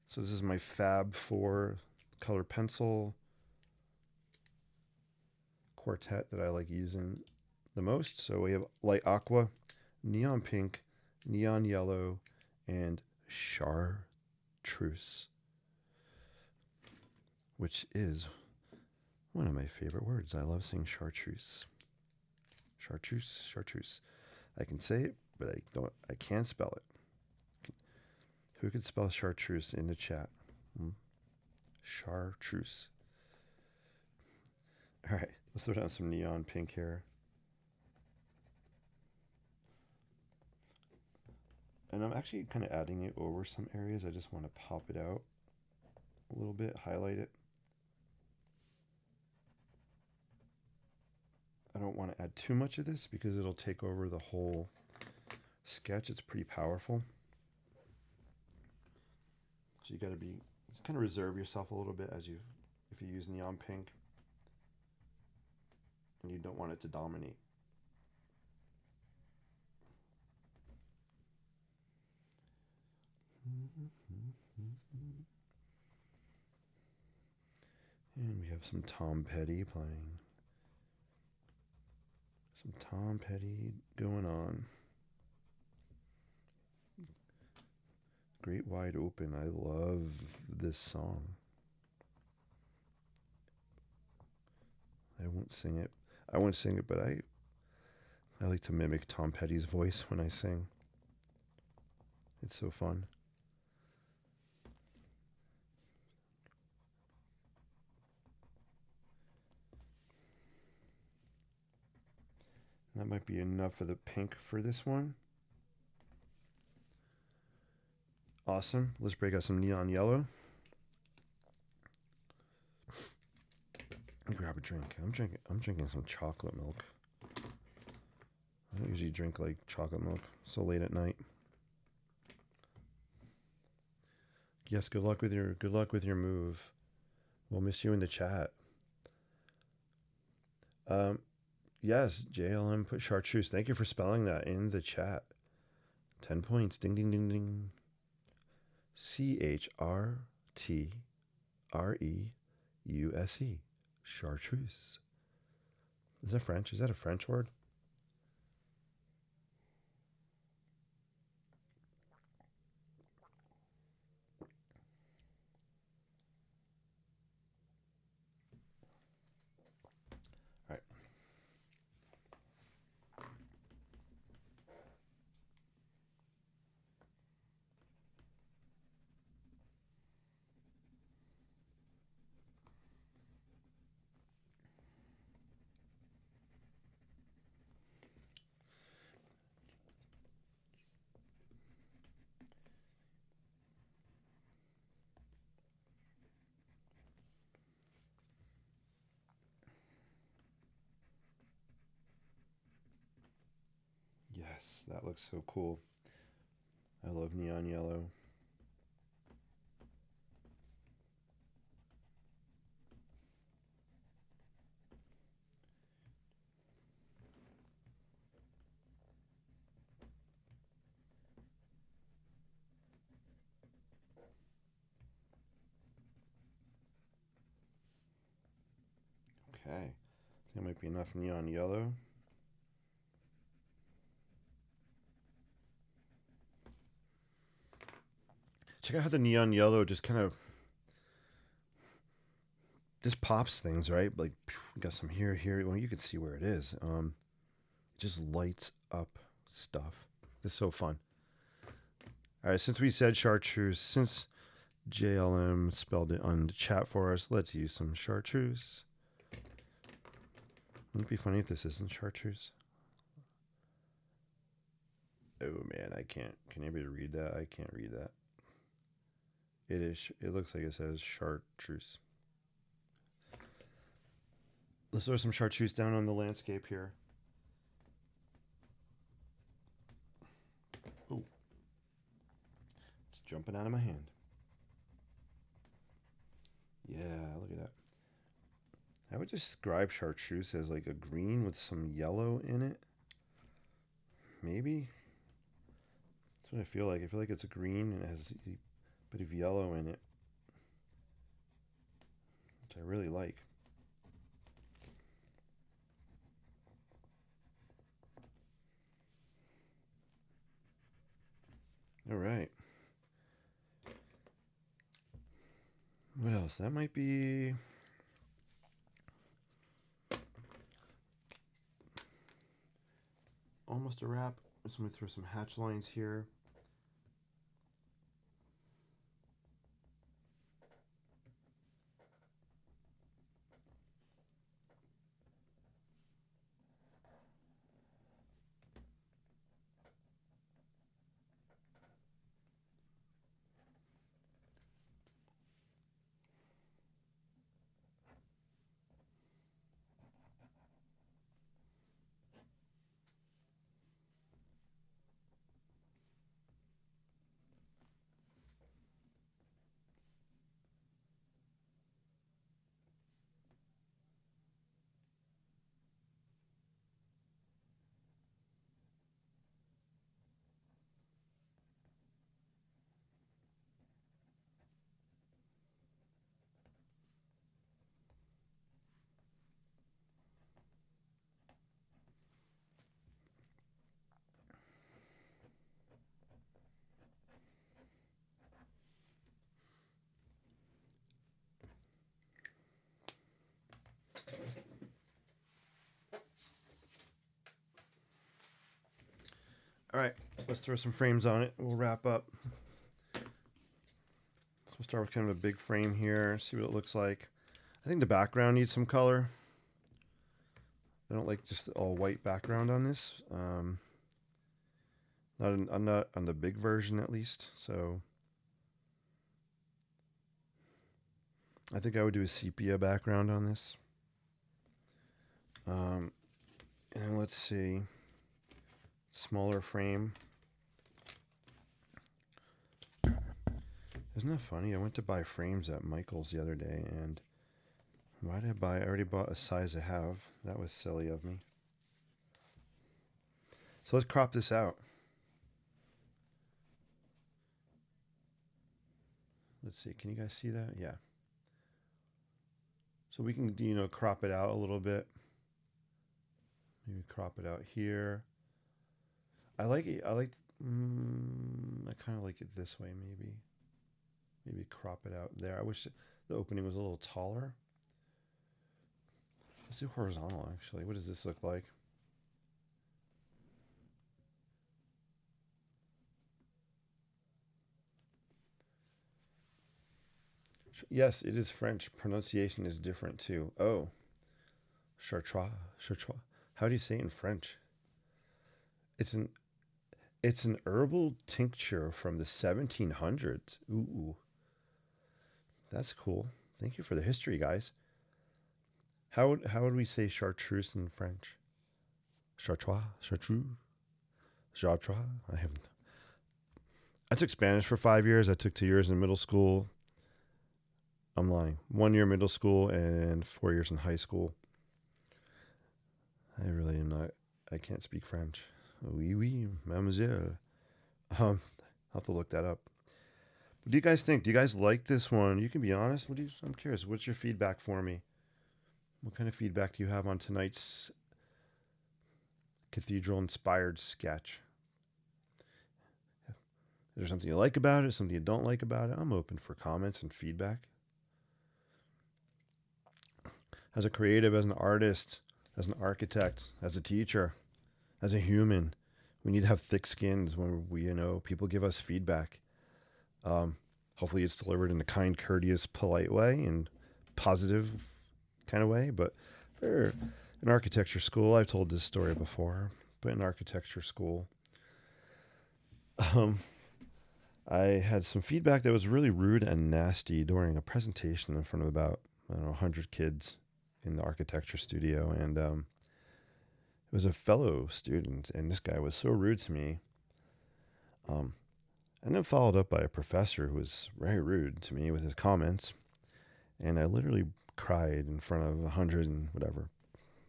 So this is my Fab 4 color pencil quartet that I like using the most. So we have light aqua, neon pink, neon yellow, and chartreuse, which is one of my favorite words. I love saying chartreuse. Chartreuse. I can say it, but I can't spell it. Who could spell chartreuse in the chat? Chartreuse. All right, let's throw down some neon pink here. And I'm actually kind of adding it over some areas. I just want to pop it out a little bit, highlight it. I don't want to add too much of this because it'll take over the whole sketch. It's pretty powerful. So you got to kind of reserve yourself a little bit if you use neon pink and you don't want it to dominate. And we have some Tom Petty playing. Some Tom Petty going on. Great Wide Open. I love this song. I won't sing it, but I like to mimic Tom Petty's voice when I sing. It's so fun. That might be enough of the pink for this one. Awesome. Let's break out some neon yellow. Grab a drink. I'm drinking some chocolate milk. I don't usually drink like chocolate milk so late at night. Yes, good luck with your move. We'll miss you in the chat. Yes, JLM put chartreuse. Thank you for spelling that in the chat. 10 points. Ding, ding, ding, ding. CHRTREUSE. Chartreuse. Is that French? Is that a French word? All right. Yes, that looks so cool. I love neon yellow. Okay. That might be enough neon yellow. Check out how the neon yellow just kind of just pops things, right? Like, we got some here. Well, you can see where it is. It just lights up stuff. This is so fun. All right, since we said chartreuse, since JLM spelled it on the chat for us, let's use some chartreuse. Wouldn't it be funny if this isn't chartreuse? Oh man, I can't. Can anybody read that? I can't read that. It is. It looks like it says chartreuse. Let's throw some chartreuse down on the landscape here. Oh, it's jumping out of my hand. Yeah, look at that. I would describe chartreuse as like a green with some yellow in it. Maybe. That's what I feel like. I feel like it's a green and it has a bit of yellow in it, which I really like. All right. What else? That might be... almost a wrap. I'm going to throw some hatch lines here. All right, let's throw some frames on it. We'll wrap up. So we'll start with kind of a big frame here, see what it looks like. I think the background needs some color. I don't like just all white background on this. Not on the big version at least. So I think I would do a sepia background on this. And let's see, smaller frame. Isn't that funny? I went to buy frames at Michael's the other day, and why did I buy? I already bought a size I have. That was silly of me. So let's crop this out. Let's see. Can you guys see that? Yeah. So we can, crop it out a little bit. Maybe crop it out here. I like it. I kind of like it this way, maybe. Maybe crop it out there. I wish the opening was a little taller. Let's do horizontal, actually. What does this look like? Yes, it is French. Pronunciation is different, too. Oh. Chartreuse. Chartreuse. How do you say it in French? It's an herbal tincture from the 1700s. Ooh. That's cool. Thank you for the history, guys. How would we say chartreuse in French? Chartreuse, chartreuse, chartreuse. I took Spanish for 5 years. I took 2 years in middle school. I'm lying. 1 year middle school and 4 years in high school. I really am not. I can't speak French. Oui, oui, mademoiselle. I'll have to look that up. What do you guys think? Do you guys like this one? You can be honest. I'm curious. What's your feedback for me? What kind of feedback do you have on tonight's cathedral-inspired sketch? Is there something you like about it? Something you don't like about it? I'm open for comments and feedback. As a creative, as an artist, as an architect, as a teacher, as a human, we need to have thick skins when people give us feedback. Hopefully it's delivered in a kind, courteous, polite way and positive kind of way. But for an architecture school, I've told this story before, but in architecture school, I had some feedback that was really rude and nasty during a presentation in front of about, 100 kids in the architecture studio. And it was a fellow student, and this guy was so rude to me. And then followed up by a professor who was very rude to me with his comments. And I literally cried in front of 100 and whatever,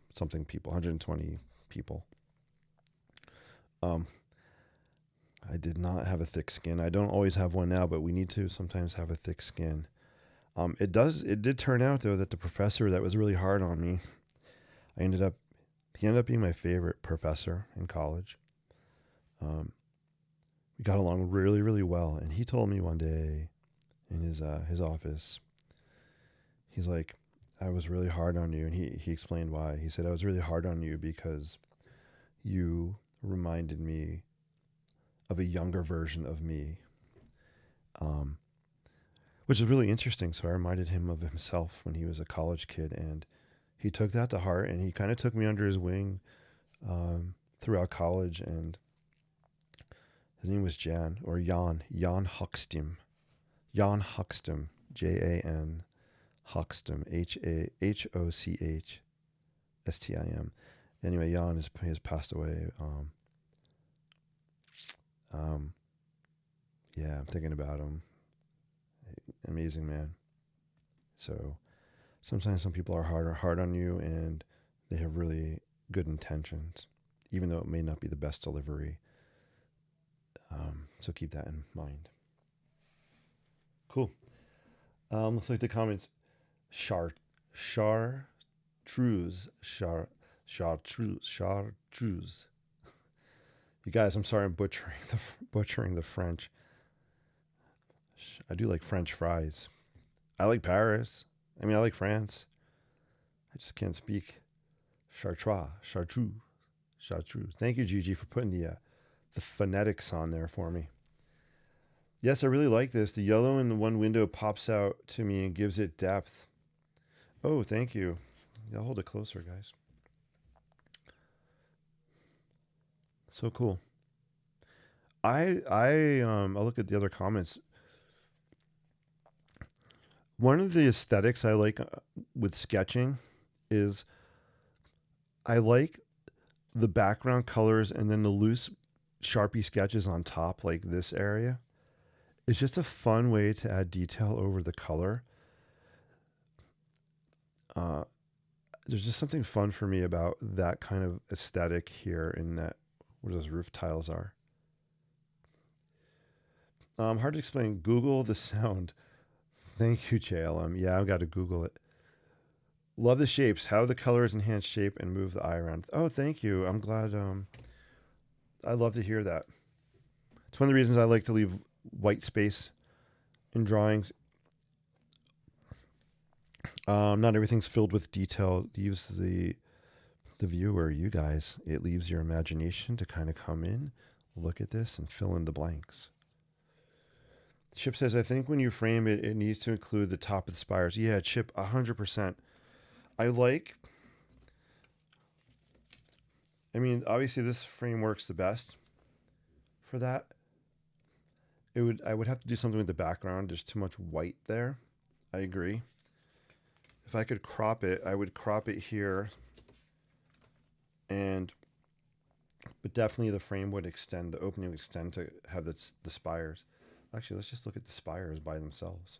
something people, 120 people. I did not have a thick skin. I don't always have one now, but we need to sometimes have a thick skin. It did turn out though that the professor that was really hard on me, he ended up being my favorite professor in college. We got along really, really well. And he told me one day in his office, he's like, I was really hard on you. And he explained why. He said, I was really hard on you because you reminded me of a younger version of me, which is really interesting. So I reminded him of himself when he was a college kid. And he took that to heart, and he kind of took me under his wing throughout college. And his name was Jan Hochstim, Jan Hochstim, Hochstim. Anyway, Jan has passed away. Yeah, I'm thinking about him. Amazing man. So sometimes some people are hard on you, and they have really good intentions, even though it may not be the best delivery. So keep that in mind. Cool. Let's look at the comments. Chartreuse. You guys, I'm sorry I'm butchering the French. I do like French fries. I like Paris. I like France. I just can't speak Chartreuse. Thank you, Gigi, for putting the phonetics on there for me. Yes, I really like this. The yellow in the one window pops out to me and gives it depth. Oh, thank you. I'll hold it closer, guys. So cool. I'll look at the other comments. One of the aesthetics I like with sketching is I like the background colors and then the loose Sharpie sketches on top, like this area. It's just a fun way to add detail over the color. There's just something fun for me about that kind of aesthetic here in that, where those roof tiles are. Hard to explain. Google the sound. Thank you, JLM. Yeah, I've got to Google it. Love the shapes. How the colors enhance shape and move the eye around. Oh, thank you. I'm glad. I love to hear that. It's one of the reasons I like to leave white space in drawings. Not everything's filled with detail. It leaves the viewer, you guys, it leaves your imagination to kind of come in, look at this, and fill in the blanks. Chip says, I think when you frame it, it needs to include the top of the spires. Yeah, Chip, 100%. Obviously this frame works the best for that. I would have to do something with the background. There's too much white there. I agree. If I could crop it, I would crop it here. But definitely the frame would extend, the opening would extend to have the spires. Actually, let's just look at the spires by themselves.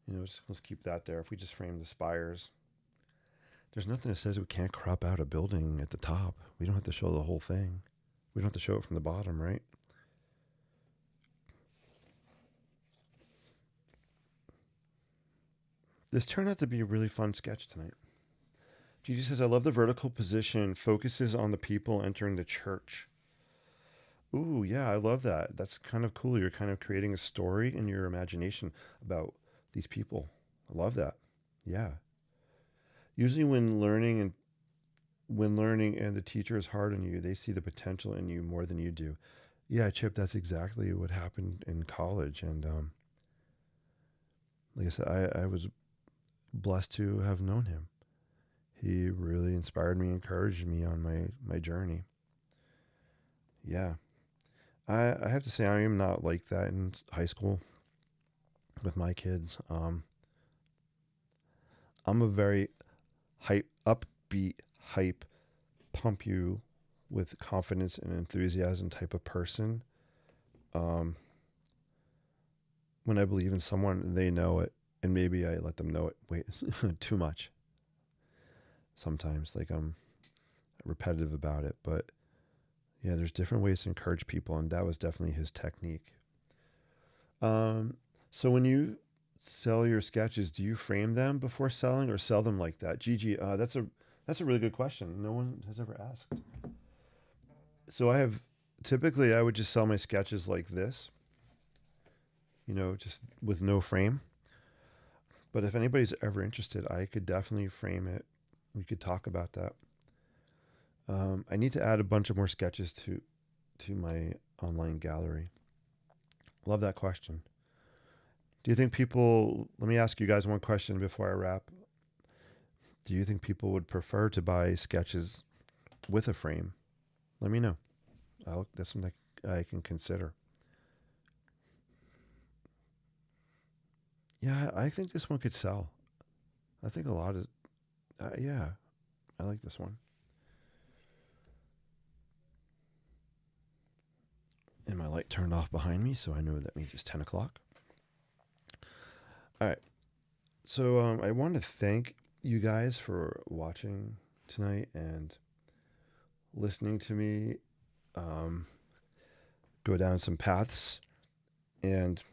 Let's keep that there. If we just frame the spires, there's nothing that says we can't crop out a building at the top. We don't have to show the whole thing. We don't have to show it from the bottom, right? This turned out to be a really fun sketch tonight. Gigi says, I love the vertical position, focuses on the people entering the church. Ooh, yeah, I love that. That's kind of cool. You're kind of creating a story in your imagination about these people. I love that. Yeah. Usually when learning and the teacher is hard on you, they see the potential in you more than you do. Yeah, Chip, that's exactly what happened in college. And like I said, I was blessed to have known him. He really inspired me, encouraged me on my journey. Yeah. I have to say, I am not like that in high school with my kids. I'm a very upbeat, hype, pump you with confidence and enthusiasm type of person. Um, when I believe in someone, they know it, and maybe I let them know it way too much. Sometimes, like I'm repetitive about it, but yeah, there's different ways to encourage people, and that was definitely his technique. Um, so when you sell your sketches, do you frame them before selling, or sell them like that? Gigi, that's a really good question. No one has ever asked. So typically I would just sell my sketches like this, just with no frame. But if anybody's ever interested, I could definitely frame it. We could talk about that. I need to add a bunch of more sketches to my online gallery. Love that question. Do you think people, let me ask you guys one question before I wrap. Do you think people would prefer to buy sketches with a frame? Let me know. That's something I can consider. Yeah, I think this one could sell. I think a lot of, yeah, I like this one. And my light turned off behind me, so I know that means it's 10 o'clock. All right. So I want to thank you guys for watching tonight and listening to me go down some paths. And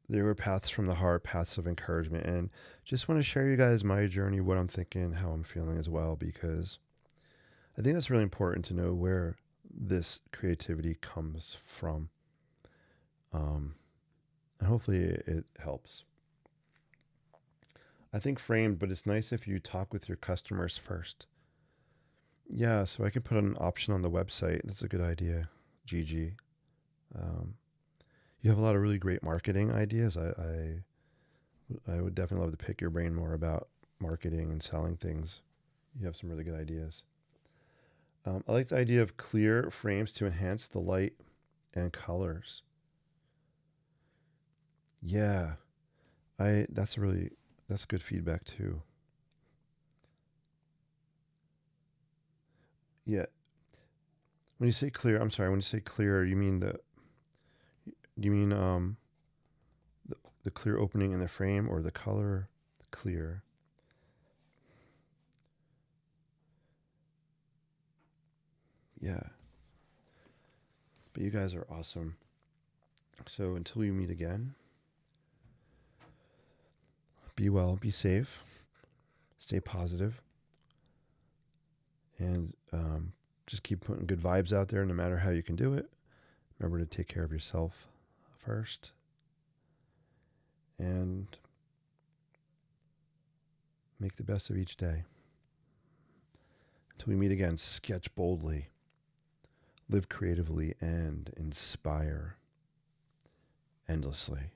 there were paths from the heart, paths of encouragement. And just want to share you guys my journey, what I'm thinking, how I'm feeling as well, because I think that's really important to know where this creativity comes from. And hopefully it helps. I think framed, but it's nice if you talk with your customers first. Yeah, so I can put an option on the website. That's a good idea, Gigi. Um, you have a lot of really great marketing ideas. I would definitely love to pick your brain more about marketing and selling things. You have some really good ideas. I like the idea of clear frames to enhance the light and colors. Yeah, that's good feedback too. Yeah, when you say clear, I'm sorry. When you say clear, you mean the clear opening in the frame or the color clear? Yeah, but you guys are awesome. So until we meet again, be well, be safe, stay positive, and just keep putting good vibes out there no matter how you can do it. Remember to take care of yourself first. And make the best of each day. Until we meet again, sketch boldly, live creatively, and inspire endlessly.